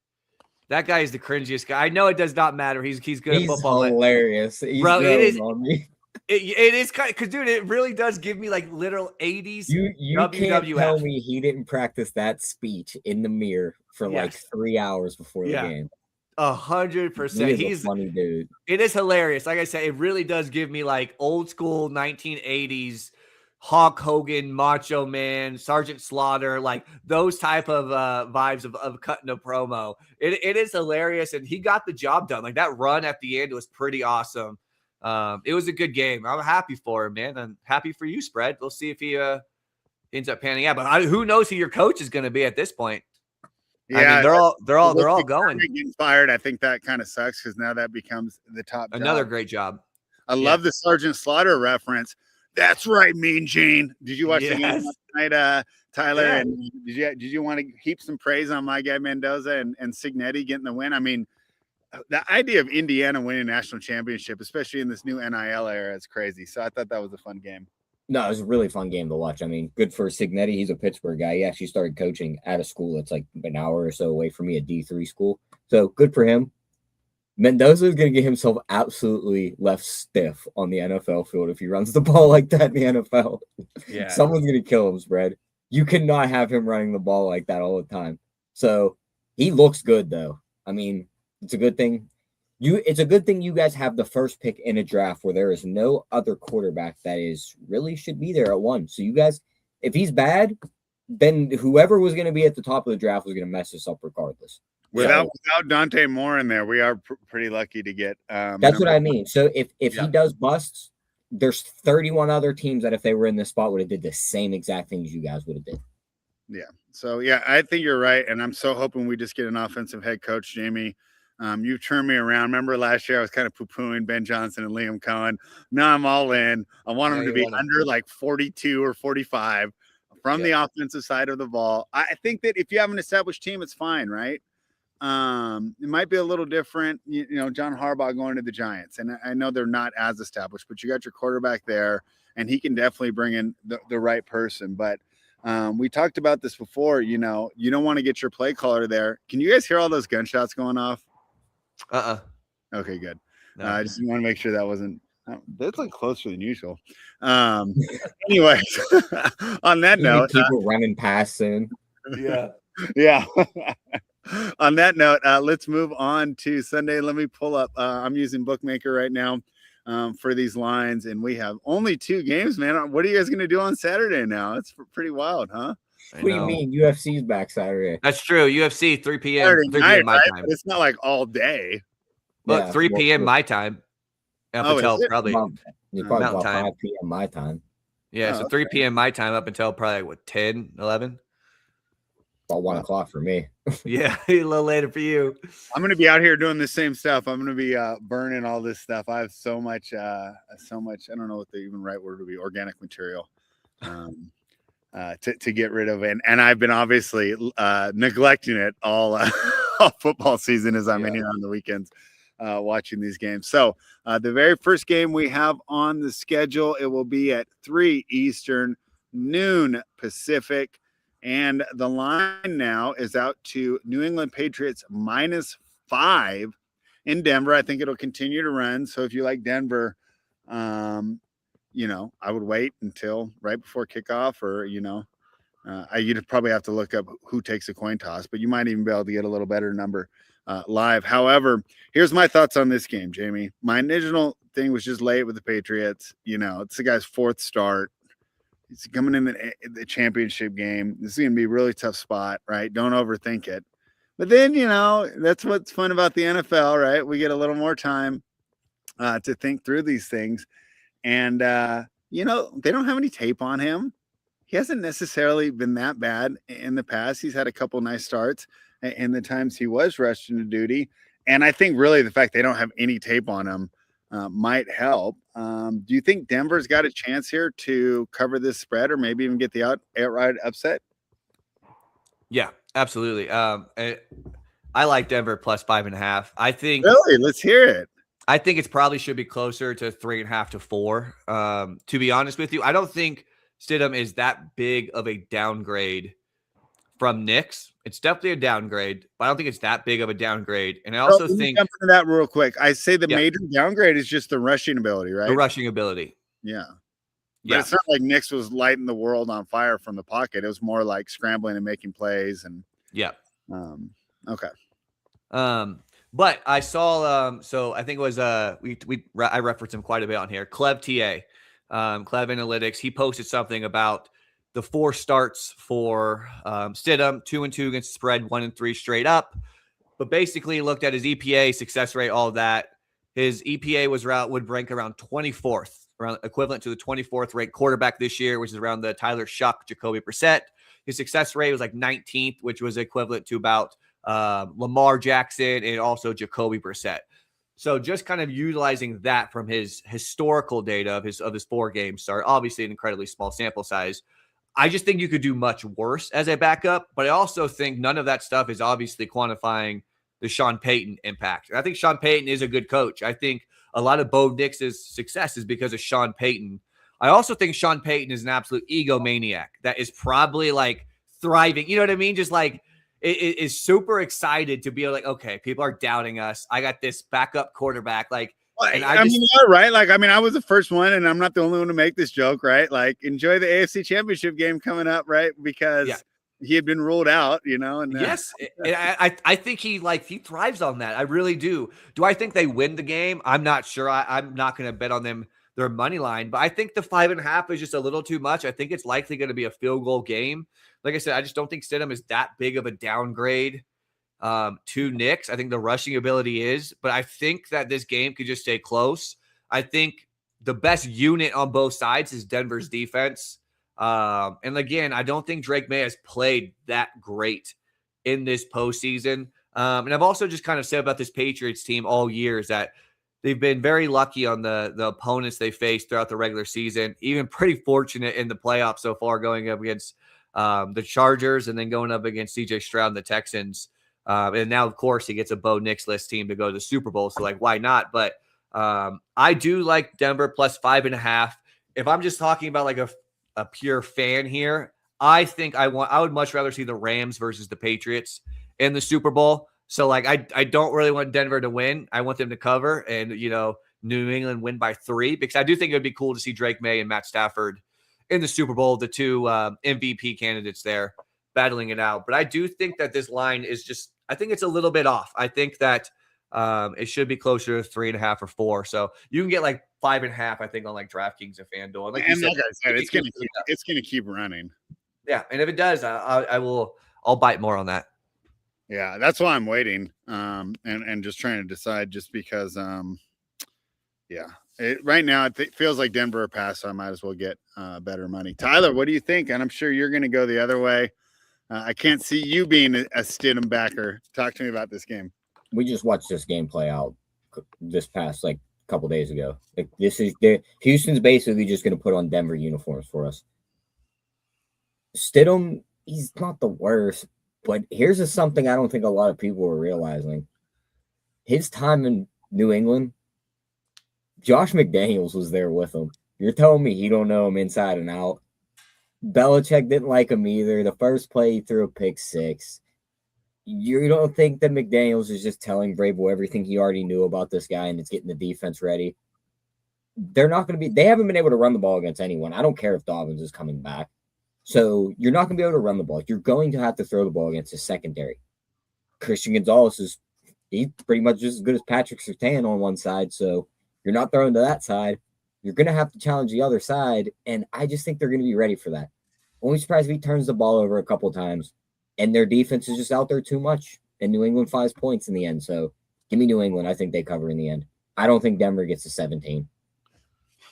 that guy is the cringiest guy. I know it does not matter. He's good at football. Hilarious. He's bro, it is. on me. It is kind of because, dude, it really does give me like literal 80s. You WWF. can't tell me he didn't practice that speech in the mirror for like 3 hours before the game. 100%. He's a funny dude. It is hilarious. Like I said, it really does give me like old school 1980s Hulk Hogan, Macho Man, Sergeant Slaughter, like those type of vibes of cutting a promo. It is hilarious, and he got the job done. Like that run at the end was pretty awesome. It was a good game. I'm happy for him, man. I'm happy for you, Spread. We'll see if he ends up panning out. But who knows who your coach is going to be at this point? Yeah, I mean, they're all going. Getting fired. I think that kind of sucks because now that becomes the top. Another job. great job. I love the Sergeant Slaughter reference. That's right, Mean Gene. Did you watch the game last night, Tyler? Yeah. And did you want to heap some praise on my guy Mendoza and Signetti getting the win? I mean, the idea of Indiana winning a national championship, especially in this new NIL era, is crazy. So I thought that was a fun game. No, it was a really fun game to watch. I mean, good for Signetti. He's a Pittsburgh guy. He actually started coaching at a school that's like an hour or so away from me, a D3 school. So good for him. Mendoza is going to get himself absolutely left stiff on the NFL field if he runs the ball like that in the NFL. Yeah. Someone's going to kill him, Spread. You cannot have him running the ball like that all the time. So he looks good, though. I mean, it's a good thing. It's a good thing you guys have the first pick in a draft where there is no other quarterback that really should be there at 1. So you guys, if he's bad, then whoever was going to be at the top of the draft was going to mess us up regardless. Without Dante Moore in there, we are pretty lucky to get. That's what I mean. So if he does busts, there's 31 other teams that if they were in this spot would have did the same exact things you guys would have did. Yeah. So yeah, I think you're right, and I'm so hoping we just get an offensive head coach, Jayme. You've turned me around. Remember last year I was kind of poo-pooing Ben Johnson and Liam Cohen. Now I'm all in. I want them to be under like 42 or 45 from the offensive side of the ball. I think that if you have an established team, it's fine, right? It might be a little different, you know, John Harbaugh going to the Giants, and I know they're not as established, but you got your quarterback there, and he can definitely bring in the right person. But we talked about this before, you know, you don't want to get your play caller there. Can you guys hear all those gunshots going off? Okay, good. No. I just want to make sure that wasn't. That's like closer than usual. Anyways, on that note, people running past soon. Yeah. On that note, let's move on to Sunday. Let me pull up. I'm using Bookmaker right now for these lines, and we have only 2 games, man. What are you guys going to do on Saturday now? It's pretty wild, huh? What do you mean? UFC's back Saturday. That's true. UFC 3 p.m. Saturday 3 night, p.m. my right? time. But it's not like all day. Look, 3 p.m. my time. Up until probably about 5 p.m. my time. Yeah, so 3 p.m. my time up until probably what 10, 11? About 1 o'clock for me. Yeah, a little later for you. I'm going to be out here doing the same stuff. I'm going to be burning all this stuff. I have so much. I don't know what the even right word would be. Organic material. To get rid of, and I've been obviously neglecting it all football season as I'm in here on the weekends watching these games. So the very first game we have on the schedule, it will be at 3 Eastern, noon Pacific, and the line now is out to New England Patriots -5 in Denver. I think it'll continue to run. So if you like Denver, you know, I would wait until right before kickoff, or, you know, you'd probably have to look up who takes a coin toss, but you might even be able to get a little better number live. However, here's my thoughts on this game, Jayme. My original thing was just lay it with the Patriots. You know, it's the guy's 4th start. He's coming in the championship game. This is going to be a really tough spot, right? Don't overthink it. But then, you know, that's what's fun about the NFL, right? We get a little more time to think through these things. And, you know, they don't have any tape on him. He hasn't necessarily been that bad in the past. He's had a couple nice starts in the times he was rushed into duty. And I think really the fact they don't have any tape on him might help. Do you think Denver's got a chance here to cover this spread or maybe even get the outright upset? Yeah, absolutely. I like Denver +5.5. I think. Really? Let's hear it. I think it's probably should be closer to 3.5 to 4. To be honest with you, I don't think Stidham is that big of a downgrade from Knicks. It's definitely a downgrade, but I don't think it's that big of a downgrade. And I also let me think jump into that real quick. I say the Yeah. major downgrade is just the rushing ability, right? the rushing ability. Yeah. But Yeah. it's not like Knicks was lighting the world on fire from the pocket. It was more like scrambling and making plays. And Yeah. okay. But I saw so I think it was I referenced him quite a bit on here. Clev TA, Clev Analytics. He posted something about the 4 starts for Stidham, 2-2 against the spread, 1-3 straight up. But basically, he looked at his EPA, success rate, all of that. His EPA would rank around 24th, around equivalent to the 24th ranked quarterback this year, which is around the Tyler Shuck, Jacoby Brissett. His success rate was like 19th, which was equivalent to about Lamar Jackson and also Jacoby Brissett. So just kind of utilizing that from his historical data of his 4 games start, obviously an incredibly small sample size. I just think you could do much worse as a backup, but I also think none of that stuff is obviously quantifying the Sean Payton impact. And I think Sean Payton is a good coach. I think a lot of Bo Nix's success is because of Sean Payton. I also think Sean Payton is an absolute egomaniac that is probably like thriving. You know what I mean? Just like it is super excited to be like, okay, people are doubting us. I got this backup quarterback. Like, and I mean, yeah, right. Like, I mean, I was the first one, and I'm not the only one to make this joke, right? Like, enjoy the AFC Championship game coming up, right? Because he had been ruled out, you know. And yes, and I think he thrives on that. I really do. Do I think they win the game? I'm not sure. I'm not going to bet on them their money line, but I think the 5.5 is just a little too much. I think it's likely going to be a field goal game. Like I said, I just don't think Stidham is that big of a downgrade to Knicks. I think the rushing ability is, but I think that this game could just stay close. I think the best unit on both sides is Denver's defense. And again, I don't think Drake May has played that great in this postseason. And I've also just kind of said about this Patriots team all year is that they've been very lucky on the opponents they faced throughout the regular season, even pretty fortunate in the playoffs so far, going up against the Chargers and then going up against CJ Stroud and the Texans. And now, of course, he gets a Bo Nix list team to go to the Super Bowl. So, like, why not? But I do like Denver plus 5.5. If I'm just talking about like a pure fan here, I think I would much rather see the Rams versus the Patriots in the Super Bowl. So, like, I don't really want Denver to win. I want them to cover and, you know, New England win by 3, because I do think it would be cool to see Drake May and Matt Stafford in the Super Bowl, the 2 MVP candidates there battling it out. But I do think that this line is just, I think it's a little bit off. I think that it should be closer to 3.5 or 4. So you can get like 5.5, I think, on like DraftKings and FanDuel. And like you said, like I said, it's gonna keep running. Yeah, and if it does, I'll bite more on that. Yeah, that's why I'm waiting, and just trying to decide, just because, right now it feels like Denver pass, so I might as well get better money. Tyler, what do you think? And I'm sure you're going to go the other way. I can't see you being a Stidham backer. Talk to me about this game. We just watched this game play out this past like couple days ago. Like, Houston's basically just going to put on Denver uniforms for us. Stidham, he's not the worst, but here's something I don't think a lot of people are realizing. His time in New England, Josh McDaniels was there with him. You're telling me he don't know him inside and out? Belichick didn't like him either. The first play, he threw a pick 6. You don't think that McDaniels is just telling Vrabel everything he already knew about this guy and it's getting the defense ready? They're not going to be. They haven't been able to run the ball against anyone. I don't care if Dobbins is coming back. So you're not going to be able to run the ball. You're going to have to throw the ball against his secondary. Christian Gonzalez he's pretty much just as good as Patrick Surtain on one side. So you're not throwing to that side. You're going to have to challenge the other side, and I just think they're going to be ready for that. Only surprised if he turns the ball over a couple of times, and their defense is just out there too much, and New England 5 points in the end. So give me New England. I think they cover in the end. I don't think Denver gets to 17.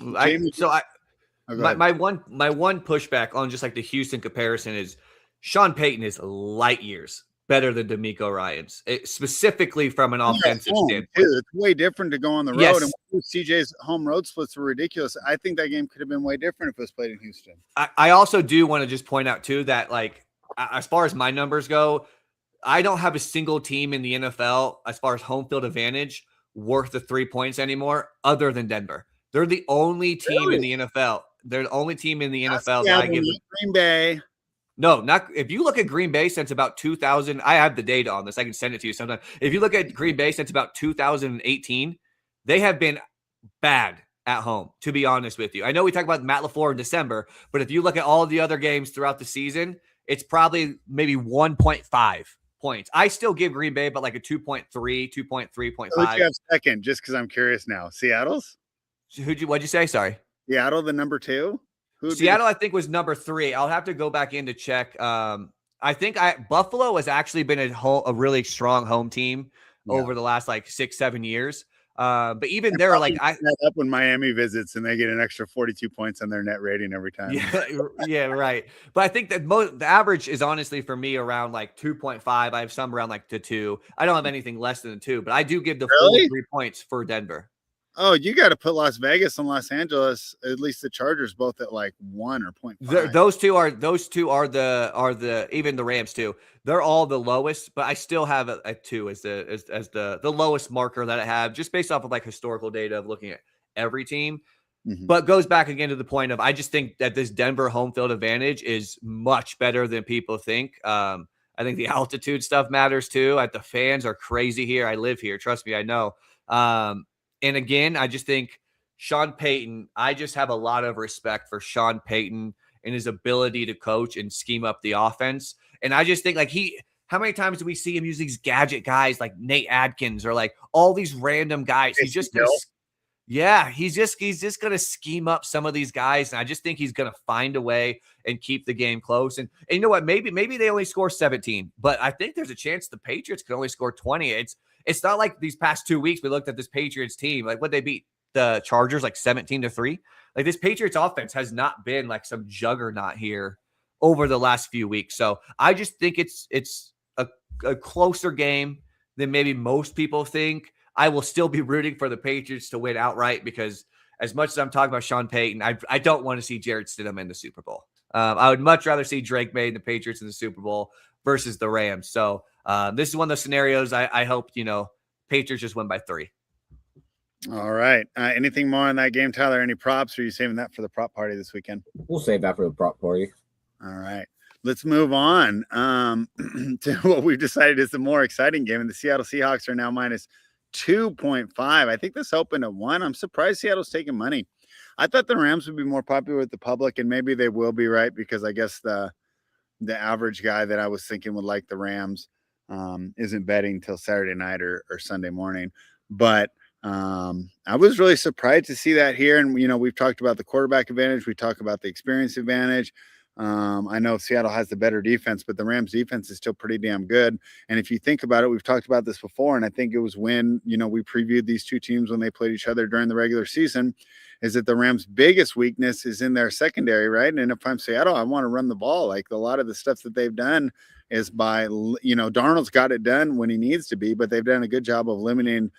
My one pushback on just like the Houston comparison is Sean Payton is light years better than DeMeco Ryans, specifically from an offensive standpoint. It's way different to go on the road. Yes. And CJ's home road splits were ridiculous. I think that game could have been way different if it was played in Houston. I also do want to just point out too that, like, as far as my numbers go, I don't have a single team in the NFL as far as home field advantage worth the 3 points anymore other than Denver. They're the only team in the NFL. They're the only team in the NFL that I give them. Green Bay. No, not if you look at Green Bay since about 2000. I have the data on this. I can send it to you sometime. If you look at Green Bay since about 2018, they have been bad at home, to be honest with you. I know we talked about Matt LaFleur in December, but if you look at all of the other games throughout the season, it's probably maybe 1.5 points. I still give Green Bay about like a 2.3, 2.3.5. Who'd you have second, just because I'm curious now? Seattle's? What'd you say? Sorry. Seattle, the number 2? Seattle, I think, was number 3. I'll have to go back in to check. I think Buffalo has actually been a really strong home team over the last like 6-7 years. But even they're like up when Miami visits and they get an extra 42 points on their net rating every time. Yeah, right. But I think that the average is honestly for me around like 2.5. I have some around like to 2. I don't have anything less than 2, but I do give the full 3 points for Denver. Oh, you got to put Las Vegas and Los Angeles, at least the Chargers, both at like 1 or 0.5. Those two are the even the Rams too. They're all the lowest, but I still have a 2 as the lowest marker that I have, just based off of like historical data of looking at every team. Mm-hmm. But goes back again to the point of I just think that this Denver home field advantage is much better than people think. I think the altitude stuff matters too. The fans are crazy here. I live here. Trust me, I know. And again, I just think Sean Payton, I just have a lot of respect for Sean Payton and his ability to coach and scheme up the offense. And I just think like how many times do we see him use these gadget guys like Nate Adkins or like all these random guys? He's just going to scheme up some of these guys. And I just think he's going to find a way and keep the game close. And you know what? Maybe they only score 17, but I think there's a chance the Patriots can only score 20. It's not like these past 2 weeks we looked at this Patriots team. Like, what they beat the Chargers like 17-3. Like, this Patriots offense has not been like some juggernaut here over the last few weeks. So I just think it's a closer game than maybe most people think. I will still be rooting for the Patriots to win outright because as much as I'm talking about Sean Payton, I don't want to see Jarrett Stidham in the Super Bowl. I would much rather see Drake May and the Patriots in the Super Bowl versus the Rams. So this is one of those scenarios I hope, Patriots just win by 3. All right. Anything more on that game, Tyler? Any props, or are you saving that for the prop party this weekend? We'll save that for the prop party. All right. Let's move on to what we've decided is the more exciting game. And the Seattle Seahawks are now minus 2.5. I think this opened at 1. I'm surprised Seattle's taking money. I thought the Rams would be more popular with the public, and maybe they will be, right? Because I guess the average guy that I was thinking would like the Rams isn't betting till Saturday night or Sunday morning. But I was really surprised to see that here. And, we've talked about the quarterback advantage. We talk about the experience advantage. I know Seattle has the better defense, but the Rams defense is still pretty damn good. And if you think about it, we've talked about this before, and I think it was when, we previewed these two teams when they played each other during the regular season, is that the Rams' biggest weakness is in their secondary, right? And if I'm Seattle, I want to run the ball. Like, a lot of the stuff that they've done is by, Darnold's got it done when he needs to be, but they've done a good job of limiting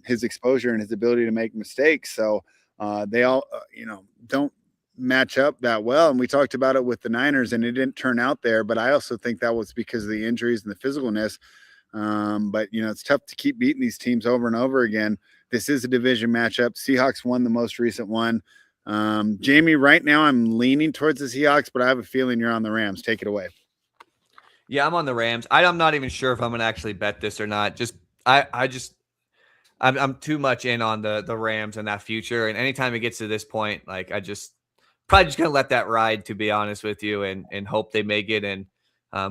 his exposure and his ability to make mistakes. So they all, don't match up that well. And we talked about it with the Niners, and it didn't turn out there. But I also think that was because of the injuries and the physicalness. But, it's tough to keep beating these teams over and over again. This is a division matchup. Seahawks won the most recent one. Jayme, right now I'm leaning towards the Seahawks, but I have a feeling you're on the Rams. Take it away. Yeah, I'm on the Rams. I'm not even sure if I'm going to actually bet this or not. I'm too much in on the Rams and that future. And anytime it gets to this point, like, probably just going to let that ride, to be honest with you, and hope they make it and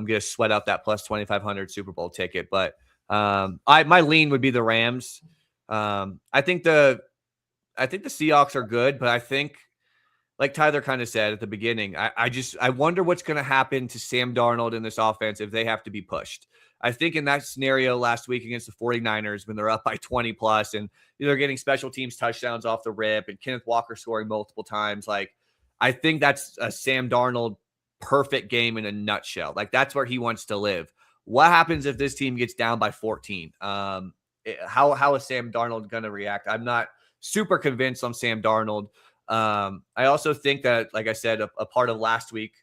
get to sweat out that plus 2,500 Super Bowl ticket. But my lean would be the Rams. I think the Seahawks are good, but I think, like Tyler kind of said at the beginning, I wonder what's going to happen to Sam Darnold in this offense if they have to be pushed. I think in that scenario last week against the 49ers, when they're up by 20 plus and they're getting special teams touchdowns off the rip and Kenneth Walker scoring multiple times, like, I think that's a Sam Darnold perfect game in a nutshell. Like, that's where he wants to live. What happens if this team gets down by 14? How is Sam Darnold going to react? I'm not super convinced on Sam Darnold. I also think that, like I said, a part of last week,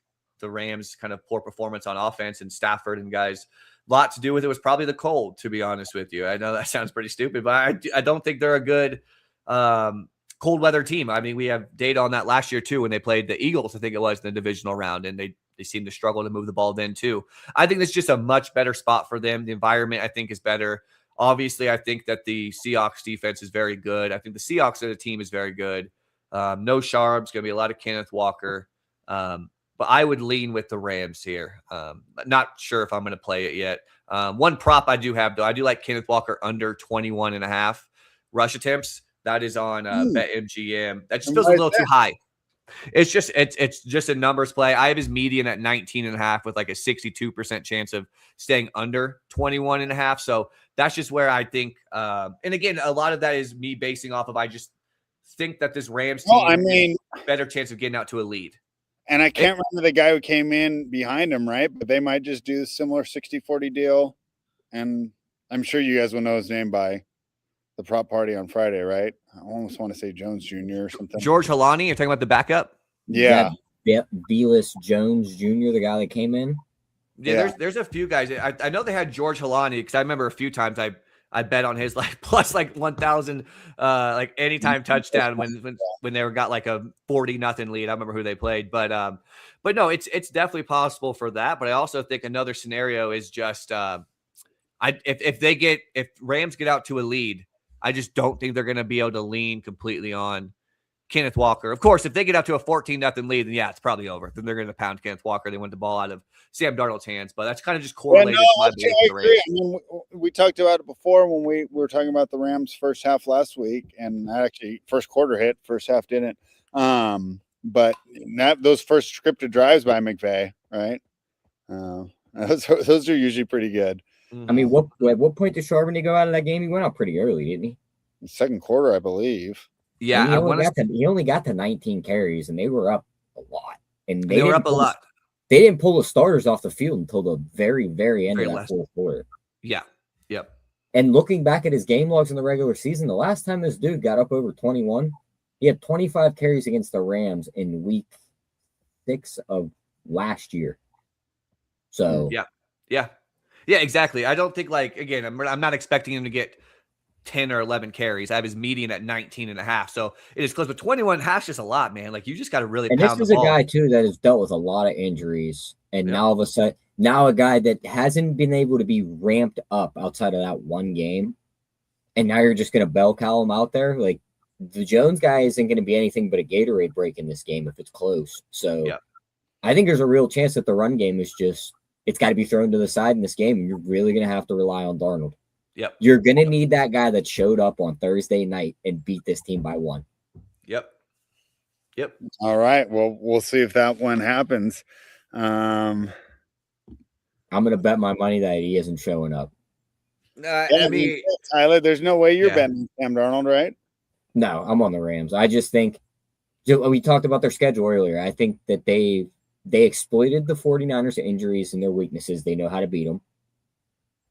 the Rams' kind of poor performance on offense and Stafford and guys lot to do with it was probably the cold, to be honest with you. I know that sounds pretty stupid, but I don't think they're a good cold weather team. I mean, we have data on that last year too when they played the Eagles, I think it was, in the divisional round, and they seemed to struggle to move the ball then too. I think it's just a much better spot for them. The environment, I think, is better. Obviously, I think that the Seahawks defense is very good. I think the Seahawks as a team is very good. No Sharps, going to be a lot of Kenneth Walker. But I would lean with the Rams here. Not sure if I'm going to play it yet. One prop I do have, though, I do like Kenneth Walker under 21.5 rush attempts. That is on BetMGM. That just feels a little too high. It's just a numbers play. I have his median at 19.5 with like a 62% chance of staying under 21.5. So that's just where I think. And again, a lot of that is me basing off of I just think that this Rams team better chance of getting out to a lead. And I can't remember the guy who came in behind him, right? But they might just do a similar 60-40 deal. And I'm sure you guys will know his name by the prop party on Friday, right? I almost want to say Jones Jr. or something. George Halani, you're talking about the backup? Yeah. Velas Jones Jr., the guy that came in. Yeah. There's a few guys. I know they had George Halani because I remember a few times I bet on his like plus like 1,000 like anytime touchdown when they got like a 40-0 lead. I remember who they played, but no, it's definitely possible for that. But I also think another scenario is just if Rams get out to a lead, I just don't think they're going to be able to lean completely on Kenneth Walker. Of course, if they get out to a 14-0 lead, then yeah, it's probably over. Then they're going to pound Kenneth Walker. They want the ball out of Sam Darnold's hands, but that's kind of just correlated to my belief in the Rams. I mean, we talked about it before when we were talking about the Rams first half last week, and actually first quarter hit, first half didn't. But those first scripted drives by McVay, right? Those are usually pretty good. I mean, at what point did Charbonnet go out of that game? He went out pretty early, didn't he? The second quarter, I believe. Yeah, he only got to 19 carries, and they were up a lot. And they were up a lot. They didn't pull the starters off the field until the very, very end of that fourth quarter. Yeah. Yep. And looking back at his game logs in the regular season, the last time this dude got up over 21, he had 25 carries against the Rams in week 6 of last year. So yeah, exactly. I don't think again, I'm not expecting him to get 10 or 11 carries. I have his median at 19.5. So it is close, but 21.5 is just a lot, man. Like you just got to really pound the ball. And this is a guy too that has dealt with a lot of injuries. And now all of a sudden, a guy that hasn't been able to be ramped up outside of that one game. And now you're just going to bell cow him out there. Like the Jones guy isn't going to be anything but a Gatorade break in this game if it's close. So I think there's a real chance that the run game is it's got to be thrown to the side in this game. And you're really going to have to rely on Darnold. Yep. You're going to need that guy that showed up on Thursday night and beat this team by 1. Yep. All right. Well, we'll see if that one happens. I'm going to bet my money that he isn't showing up. I mean, Tyler, there's no way you're betting Sam Darnold, right? No, I'm on the Rams. I just think we talked about their schedule earlier. I think that they exploited the 49ers injuries and their weaknesses. They know how to beat them.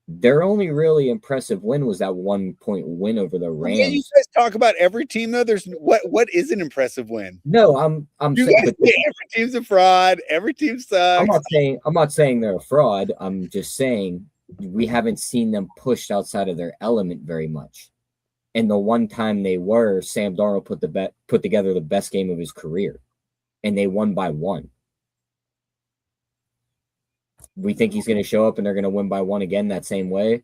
Their only really impressive win was that 1-point win over the Rams. Yeah, you guys talk about every team though. There's what is an impressive win? No, I'm saying every team's a fraud. Every team sucks. I'm not saying they're a fraud. I'm just saying we haven't seen them pushed outside of their element very much. And the one time they were, Sam Darnold put together the best game of his career, and they won by 1. We think he's going to show up and they're going to win by 1 again that same way.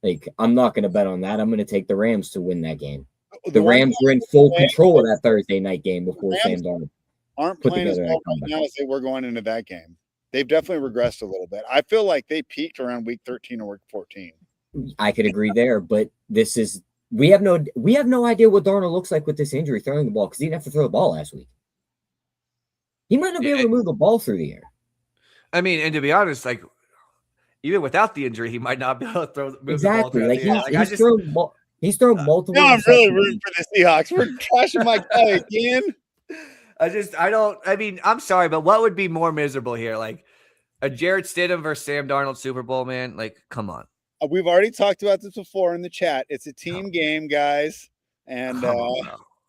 Like, I'm not going to bet on that. I'm going to take the Rams to win that game. The Rams were in full control of that Thursday night game before Sam Darnold aren't playing as well right now as they were going into that game. They've definitely regressed a little bit. I feel like they peaked around week 13 or week 14. I could agree there, but we have no idea what Darnold looks like with this injury throwing the ball because he didn't have to throw the ball last week. He might not be able to move the ball through the air. I mean, and to be honest, like even without the injury, he might not be able to move the ball through the air. He's thrown multiple. No, I'm really rooting for the Seahawks. We're trashing my guy again. I mean, I'm sorry, but what would be more miserable here? Like a Jarrett Stidham versus Sam Darnold Super Bowl, man? Like, come on. We've already talked about this before in the chat. It's a team game, guys. And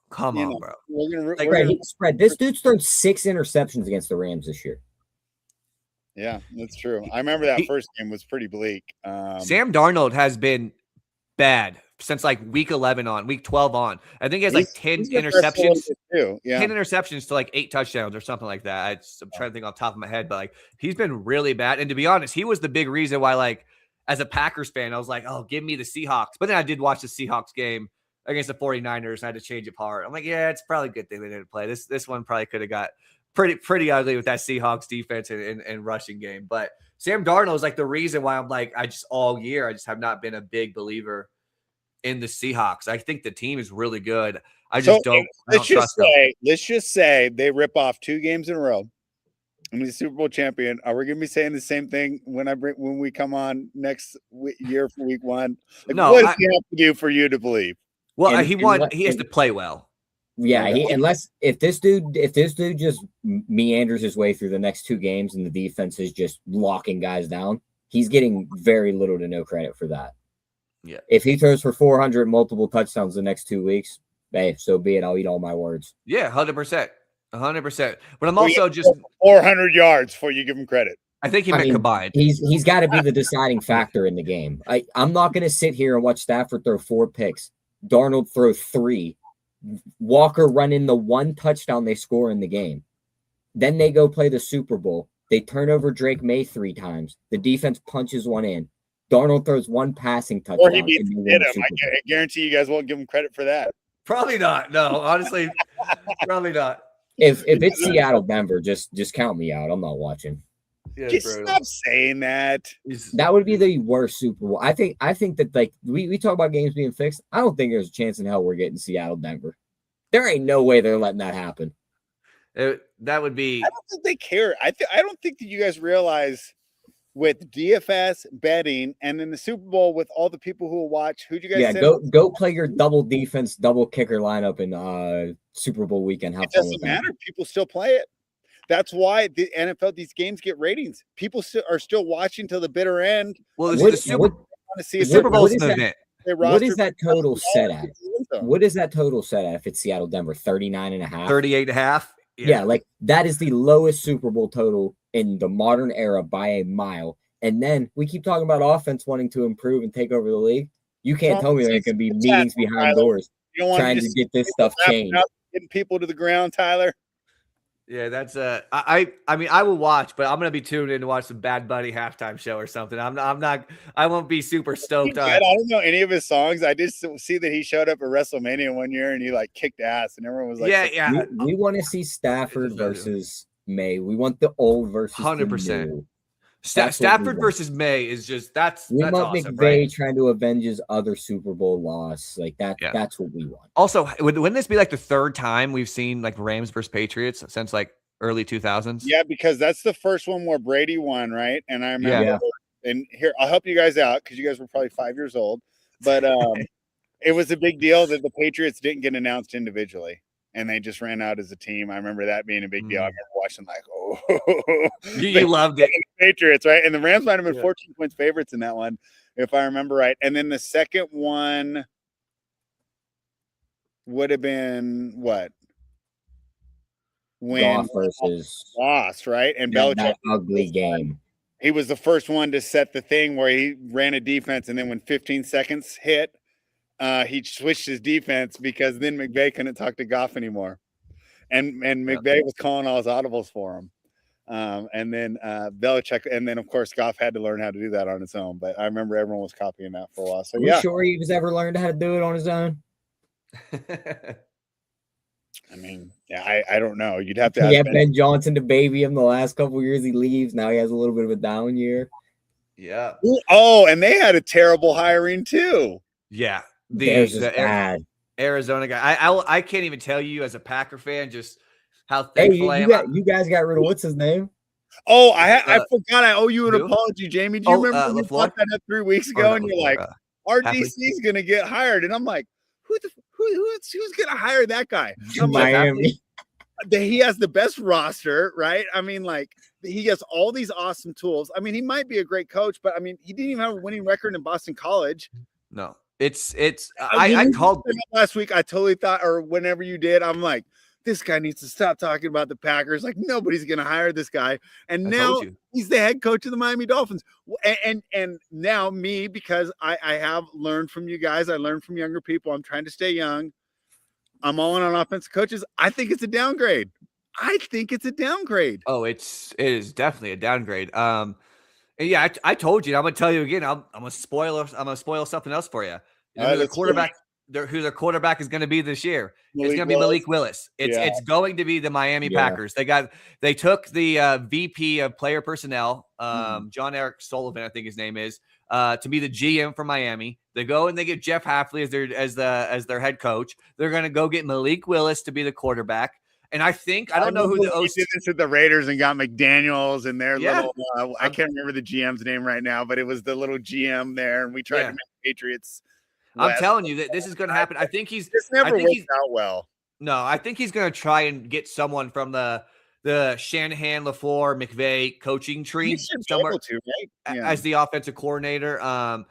come on, bro. We're gonna spread. This dude's thrown 6 interceptions against the Rams this year. Yeah, that's true. I remember that first game was pretty bleak. Sam Darnold has been bad since like week 11 on, week 12 on. I think he has like 10 he's been impressive a little interceptions. bit too. Yeah. 10 interceptions to like 8 touchdowns or something like that. I'm trying to think off the top of my head, but like he's been really bad. And to be honest, he was the big reason why, like, as a Packers fan, I was like, oh, give me the Seahawks. But then I did watch the Seahawks game against the 49ers and I had to change it apart. I'm like, yeah, it's probably a good thing they didn't play. This one probably could have got pretty ugly with that Seahawks defense and rushing game. But Sam Darnold is like the reason why I'm like, all year, I just have not been a big believer in the Seahawks. I think the team is really good. I just don't trust them. Let's just say they rip off 2 games in a row. I'm the Super Bowl champion. Are we going to be saying the same thing when we come on next year for week 1? Like, no, what does he have to do for you to believe? Well, he has to play well. Yeah, if this dude just meanders his way through the next 2 games and the defense is just locking guys down, he's getting very little to no credit for that. Yeah. If he throws for 400 multiple touchdowns the next 2 weeks, hey, so be it. I'll eat all my words. Yeah, 100%. 100%. But I'm also just 400 yards before you give him credit. I think he meant combined. He's got to be the deciding factor in the game. I'm not going to sit here and watch Stafford throw 4 picks, Darnold throw 3, Walker run in the 1 touchdown they score in the game. Then they go play the Super Bowl. They turn over Drake May 3 times. The defense punches 1 in. Darnold throws 1 passing touchdown. Or he beats him. I guarantee you guys won't give him credit for that. Probably not. No, honestly, probably not. If it's Seattle, Denver, just count me out. I'm not watching. Yeah, just stop saying that. That would be the worst Super Bowl. I think that, like, we talk about games being fixed. I don't think there's a chance in hell we're getting Seattle, Denver. There ain't no way they're letting that happen. That would be. I don't think they care. I don't think that you guys realize with DFS betting and in the Super Bowl with all the people who will watch. Who'd you guys? Yeah, go play your double defense, double kicker lineup in Super Bowl weekend. It doesn't matter. People still play it. That's why the NFL, these games get ratings. People are still watching till the bitter end. Well, the Super Bowl is an event. What is that total set at? What is that total set at if it's Seattle, Denver? 39.5? 38.5? Yeah, like that is the lowest Super Bowl total in the modern era by a mile. And then we keep talking about offense wanting to improve and take over the league. You can't tell me there can be meetings behind doors trying to get this stuff changed. Getting people to the ground, Tyler. Yeah, that's I mean, I will watch, but I'm gonna be tuned in to watch some Bad Bunny halftime show or something. I won't be super stoked on. I don't know any of his songs. I just see that he showed up at WrestleMania one year and he like kicked ass, and everyone was like, "Yeah." We want to see Stafford versus May. We want the old versus 100%. Stafford versus May is just that's want awesome, McVay right? trying to avenge his other Super Bowl loss. Like that. Yeah. That's what we want. Also, wouldn't this be like the 3rd time we've seen like Rams versus Patriots since like early 2000s? Yeah, because that's the first one where Brady won, right? And I remember, and here I'll help you guys out because you guys were probably 5 years old, but it was a big deal that the Patriots didn't get announced individually. And they just ran out as a team. I remember that being a big deal. I remember watching like, you loved it. Patriots, right? And the Rams might have been 14 points favorites in that one, if I remember right. And then the second one would have been what? When versus lost, right? And Belichick, that ugly game. He was the first one to set the thing where he ran a defense, and then when 15 seconds hit, he switched his defense because then McVay couldn't talk to Goff anymore, and McVay was calling all his audibles for him, and then Belichick, and then of course Goff had to learn how to do that on his own. But I remember everyone was copying that for a while. So you sure he was ever learned how to do it on his own? I mean, yeah, I don't know. You'd have to ask Ben Johnson to baby him the last couple of years he leaves. Now he has a little bit of a down year. Yeah. Oh, and they had a terrible hiring too. Yeah. The Arizona guy. I can't even tell you as a Packer fan just how thankful I am. You guys got rid of what's his name? Oh, I forgot. I owe you an apology, Jayme. Do you remember when you brought that up 3 weeks ago? And you're like, RDC's going to get hired, and I'm like, who's going to hire that guy? Miami. He has the best roster, right? I mean, like he has all these awesome tools. I mean, he might be a great coach, but I mean, he didn't even have a winning record in Boston College. No. I called last week. I totally thought, or whenever you did, I'm like, this guy needs to stop talking about the Packers. Like nobody's going to hire this guy. And I now told you. he's the head coach of the Miami Dolphins. And now me, because I have learned from you guys, I learned from younger people. I'm trying to stay young. I'm all in on offensive coaches. I think it's a downgrade. Oh, it is definitely a downgrade. And yeah, I told you. I'm gonna tell you again. I'm gonna spoil something else for you. You know who their quarterback is going to be this year. It's going to be Malik Willis. It's going to be the Miami Packers. They took the VP of player personnel, John Eric Sullivan, I think his name is, to be the GM for Miami. They go and they get Jeff Hafley as their head coach. They're going to go get Malik Willis to be the quarterback. And I don't know who the OC did this with the Raiders and got McDaniels and their little I can't remember the GM's name right now, but it was the little GM there, and we tried to make Patriots. I'm telling you that this is going to happen. I think this never worked out well. No, I think he's going to try and get someone from the Shanahan, LaFleur, McVay coaching tree somewhere as the offensive coordinator. And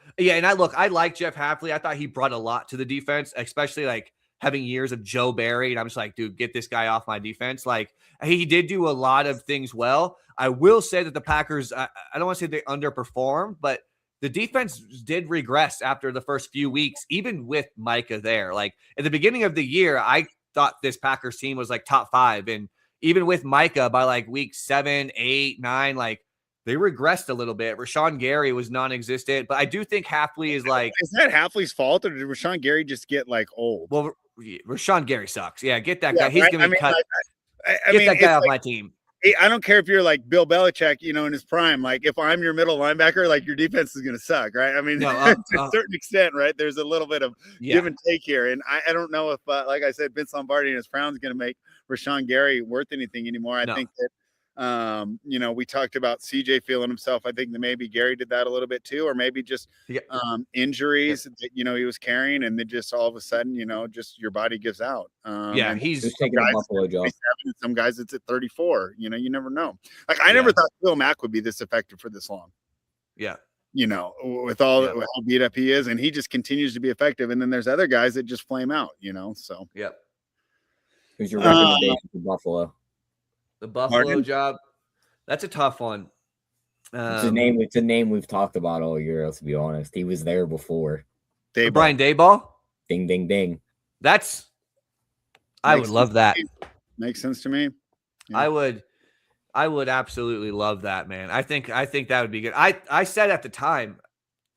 I like Jeff Hafley. I thought he brought a lot to the defense, especially like having years of Joe Barry. And I'm just like, dude, get this guy off my defense. Like he did do a lot of things well. I will say that the Packers, I don't want to say they underperformed, but the defense did regress after the first few weeks, even with Micah there. Like at the beginning of the year, I thought this Packers team was like top 5. And even with Micah by like week 7, 8, 9, like they regressed a little bit. Rashawn Gary was non-existent, but I do think Hafley is like. Is that Hafley's fault, or did Rashawn Gary just get like old? Well, Rashawn Gary sucks. Yeah, get that guy. He's going to be cut. Get that guy off my team. I don't care if you're like Bill Belichick, in his prime. Like if I'm your middle linebacker, like your defense is going to suck, right? I mean, to a certain extent, right? There's a little bit of give and take here. And I don't know if, like I said, Vince Lombardi and his Browns going to make Rashawn Gary worth anything anymore. I think that, we talked about CJ feeling himself. I think that maybe Gary did that a little bit too, or maybe just injuries that, he was carrying, and then just all of a sudden, just your body gives out. He's taking a Buffalo job. Some guys it's at 34. You never know. Like I never thought Phil Mack would be this effective for this long. Yeah. With all how beat up he is, and he just continues to be effective. And then there's other guys that just flame out. So. Yep. Who's your recommendation for Buffalo? The Buffalo job, that's a tough one. It's a name we've talked about all year, to be honest. He was there before. Brian Daboll? Ding, ding, ding. I would love that. Makes sense to me. Yeah. I would absolutely love that, man. I think that would be good. I said at the time,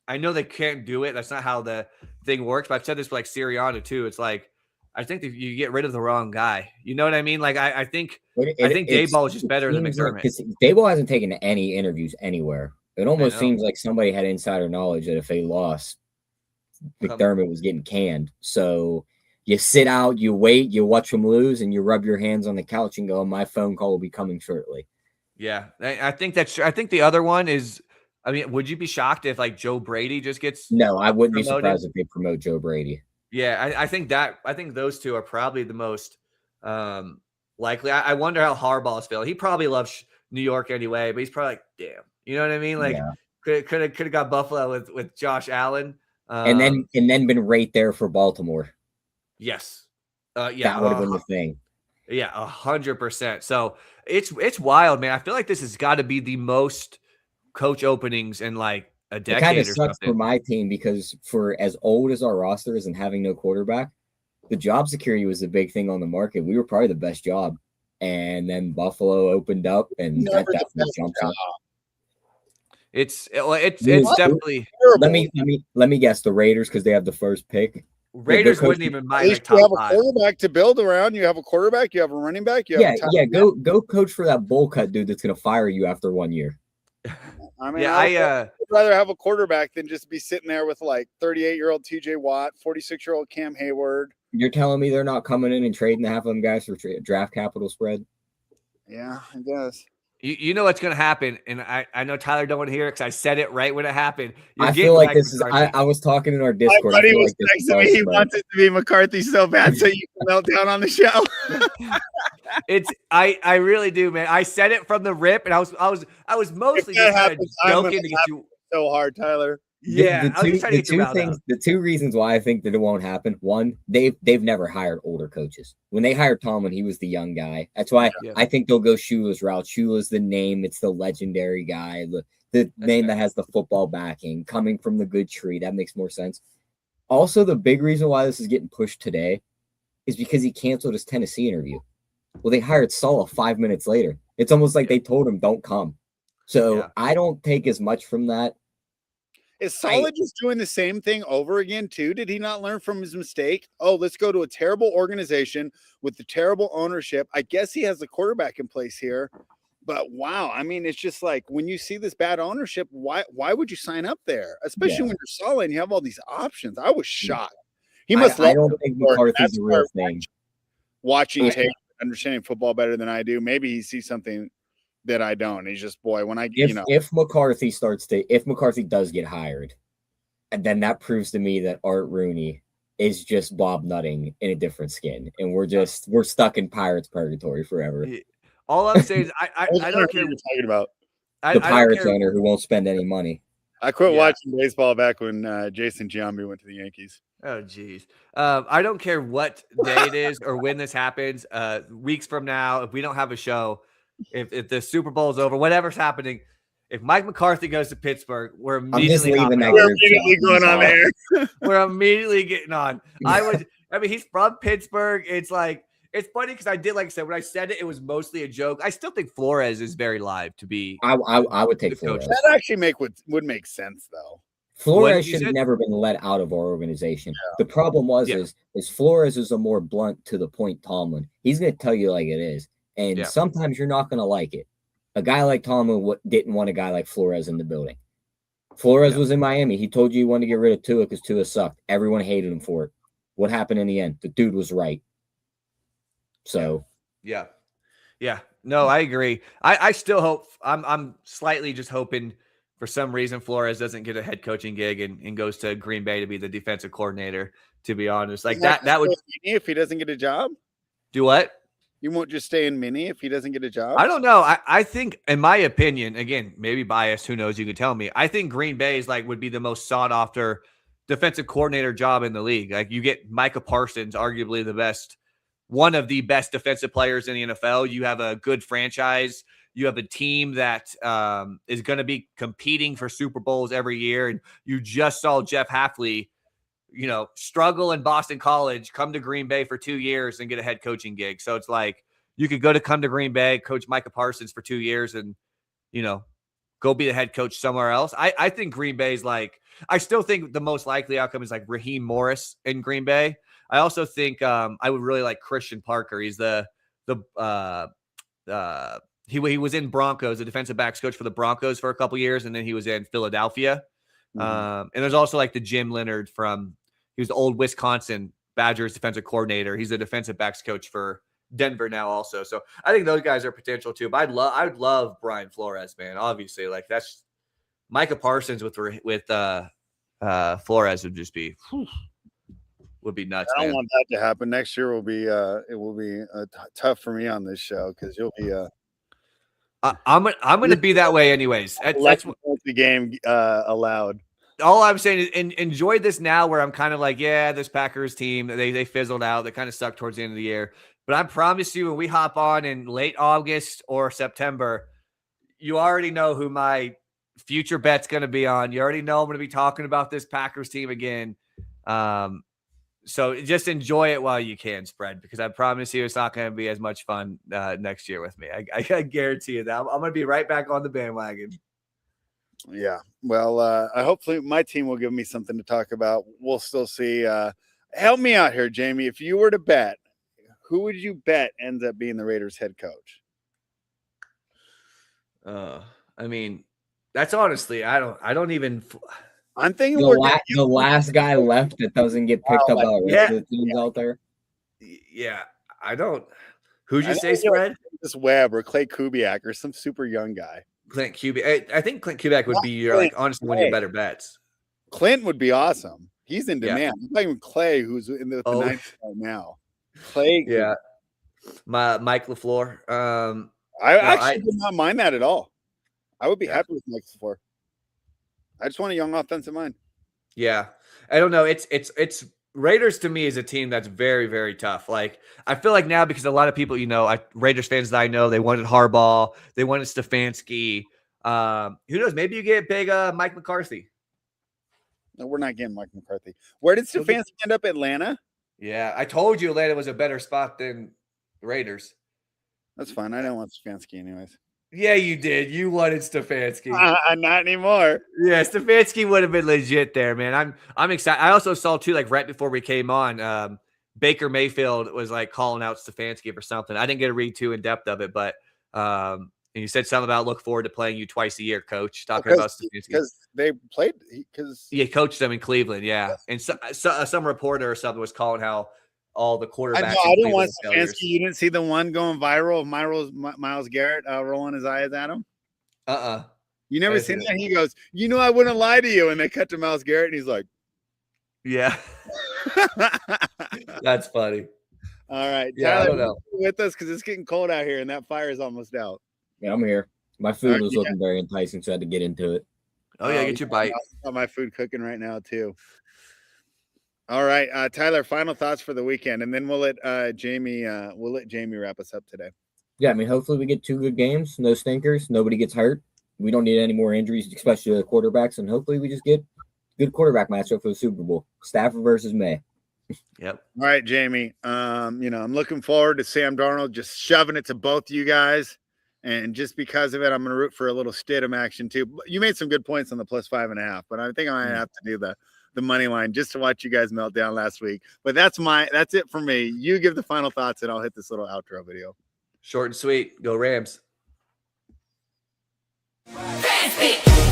I know they can't do it. That's not how the thing works, but I've said this for like Sirianni too. It's like, I think if you get rid of the wrong guy, you know what I mean? Like I think Daboll is just better than McDermott. Daboll hasn't taken any interviews anywhere. It almost seems like somebody had insider knowledge that if they lost, McDermott was getting canned. So you sit out, you wait, you watch them lose, and you rub your hands on the couch and go, "My phone call will be coming shortly." Yeah, I think that's true. I think the other one is. I mean, would you be shocked if like Joe Brady just gets? No, I wouldn't be surprised if they promote Joe Brady. Yeah, I think those two are probably the most likely. I wonder how Harbaugh's feeling. He probably loves New York anyway, but he's probably like, damn, you know what I mean? Like, could have got Buffalo with Josh Allen, and then been right there for Baltimore. Yes, that would have been the thing. Yeah, 100%. So it's wild, man. I feel like this has got to be the most coach openings in like a decade. It kind of sucks for my team because for as old as our roster is and having no quarterback, the job security was the big thing on the market. We were probably the best job, and then Buffalo opened up, and that definitely jumped up. It's definitely. Let me guess the Raiders because they have the first pick. Raiders wouldn't even mind. Like you have a quarterback to build around. You have a quarterback. You have a running back. Go coach for that bowl cut dude that's gonna fire you after 1 year. I mean, I'd rather have a quarterback than just be sitting there with like 38-year-old TJ Watt, 46-year-old Cam Hayward. You're telling me they're not coming in and trading half of them guys for draft capital spread? Yeah, I guess. You know what's going to happen, and I know Tyler don't want to hear it because I said it right when it happened. I feel like this is. I was talking in our Discord. My buddy was texting me. He wants it to be McCarthy so bad, so you can melt down on the show. I really do, man. I said it from the rip, and I was mostly just kind of joking to get you so hard, Tyler. Yeah, I was just trying to get your mouth out. The two reasons why I think that it won't happen. One, they've never hired older coaches. When they hired Tomlin, he was the young guy. That's why I think they'll go Shula's route. Shula's the name. It's the legendary guy. The name that has the football backing, coming from the good tree. That makes more sense. Also, the big reason why this is getting pushed today is because he canceled his Tennessee interview. Well, they hired Saleh 5 minutes later. It's almost like they told him, don't come. So I don't take as much from that. Is Saleh just doing the same thing over again, too? Did he not learn from his mistake? Oh, let's go to a terrible organization with the terrible ownership. I guess he has the quarterback in place here. But wow, I mean, it's just like when you see this bad ownership, why would you sign up there? Especially when you're Saleh and you have all these options. I was shocked. He must. I don't think McCarthy's a real thing. Watching tape, understanding football better than I do. Maybe he sees something that I don't. He's just, boy, when if McCarthy does get hired, and then that proves to me that Art Rooney is just Bob Nutting in a different skin, and we're stuck in Pirates purgatory forever. All I'm saying is I don't care what you're talking about. The Pirates owner who won't spend any money. I quit watching baseball back when Jason Giambi went to the Yankees. Oh, geez. I don't care what day it is or when this happens. Weeks from now, if we don't have a show, if the Super Bowl is over, whatever's happening, if Mike McCarthy goes to Pittsburgh, we're immediately going on there. We're immediately getting on. I mean, he's from Pittsburgh. It's like, it's funny because I did, like I said, when I said it, it was mostly a joke. I still think Flores is very live to be. I would take Flores. That actually would make sense, though. Flores should have never been let out of our organization. Yeah. The problem is Flores is a more blunt, to the point Tomlin. He's going to tell you like it is. And sometimes you're not going to like it. A guy like Tomlin didn't want a guy like Flores in the building. Flores was in Miami. He told you he wanted to get rid of Tua because Tua sucked. Everyone hated him for it. What happened in the end? The dude was right. So, yeah. No, I agree. I still hope. I'm slightly just hoping for some reason Flores doesn't get a head coaching gig and goes to Green Bay to be the defensive coordinator. To be honest, like that would. If he doesn't get a job, do what? You won't just stay in Mini if he doesn't get a job? I don't know. I think, in my opinion, again, maybe biased, who knows, you could tell me. I think Green Bay would be the most sought after defensive coordinator job in the league. Like, you get Micah Parsons, arguably one of the best defensive players in the NFL. You have a good franchise. You have a team that is going to be competing for Super Bowls every year. And you just saw Jeff Hafley, struggle in Boston College, come to Green Bay for 2 years and get a head coaching gig. So it's like you could come to Green Bay, coach Micah Parsons for 2 years and, go be the head coach somewhere else. I think Green Bay's I still think the most likely outcome is Raheem Morris in Green Bay. I also think I would really like Christian Parker. He's he was in Broncos, the defensive backs coach for the Broncos for a couple years, and then he was in Philadelphia. And there's also the Jim Leonard he was the old Wisconsin Badgers defensive coordinator. He's a defensive backs coach for Denver now also. So I think those guys are potential too. But I would love Brian Flores, man. Obviously, that's Micah Parsons with Flores would just be would be nuts. I don't want that to happen. Next year will be tough for me on this show because you'll be I'm gonna be that way anyways. That's what the game allowed. All I'm saying is enjoy this now where I'm kind of this Packers team, they fizzled out. They kind of sucked towards the end of the year. But I promise you, when we hop on in late August or September, you already know who my future bet's going to be on. You already know I'm going to be talking about this Packers team again. So just enjoy it while you can, Spread, because I promise you it's not going to be as much fun next year with me. I guarantee you that. I'm going to be right back on the bandwagon. Yeah. Well, I hopefully my team will give me something to talk about. We'll still see. Help me out here, Jayme. If you were to bet, who would you bet ends up being the Raiders head coach? I mean, that's honestly, I don't even. I'm thinking the last guy left that doesn't get picked up by the teams out there. Yeah, I don't. Who'd you say, Spread? This Webb or Clay Kubiak or some super young guy. Clint Kubiak. I think Clint Kubiak would be your honestly one of your better bets. Clint would be awesome. He's in demand. I'm not even Clay, who's in the 9th right now. Clay, Mike LaFleur. I actually did not mind that at all. I would be happy with Mike LaFleur. I just want a young offensive mind. Yeah. I don't know. It's Raiders to me is a team that's very, very tough. Like, I feel like now, because a lot of people, Raiders fans that I know, they wanted Harbaugh, they wanted Stefanski. Who knows? Maybe you get big Mike McCarthy. No, we're not getting Mike McCarthy. Where did Stefanski end up? Atlanta? Yeah, I told you Atlanta was a better spot than the Raiders. That's fine. I don't want Stefanski anyways. Yeah, you did. You wanted Stefanski. Not anymore. Yeah, Stefanski would have been legit there, man. I'm excited. I also saw too, like right before we came on, Baker Mayfield was like calling out Stefanski for something. I didn't get to read too in depth of it, but and you said something about look forward to playing you twice a year, coach. Talking about Stefanski because they played he coached them in Cleveland, yeah. And some reporter or something was calling how all the quarterbacks. I didn't want Stefanski. You didn't see the one going viral of Myles Garrett rolling his eyes at him? You never seen that? He goes, I wouldn't lie to you. And they cut to Myles Garrett, and he's like, yeah. That's funny. All right. Yeah, Tyler, I don't know. with us because it's getting cold out here, and that fire is almost out. Yeah, I'm here. My food was looking very enticing, so I had to get into it. Oh, yeah, get your bite. I got my food cooking right now, too. All right, Tyler, final thoughts for the weekend, and then we'll let Jayme wrap us up today. Yeah, I mean, hopefully we get 2 good games, no stinkers, nobody gets hurt. We don't need any more injuries, especially the quarterbacks, and hopefully we just get good quarterback matchup for the Super Bowl. Stafford versus May. Yep. All right, Jayme. I'm looking forward to Sam Darnold just shoving it to both you guys. And just because of it, I'm going to root for a little Stidham action too. You made some good points on the +5.5, but I think I might have to do the money line just to watch you guys melt down last week. But that's it for me. You give the final thoughts, and I'll hit this little outro video. Short and sweet. Go Rams.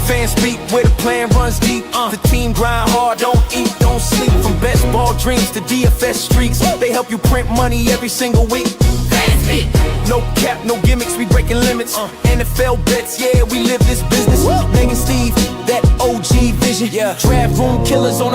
Fanspeak, where the plan runs deep. The team grind hard, don't eat, don't sleep. From best ball dreams to DFS streaks, they help you print money every single week. Fanspeak. No cap, no gimmicks, we breaking limits. NFL bets, yeah, we live this business. Megan Steve, that OG vision. Draft room killers on a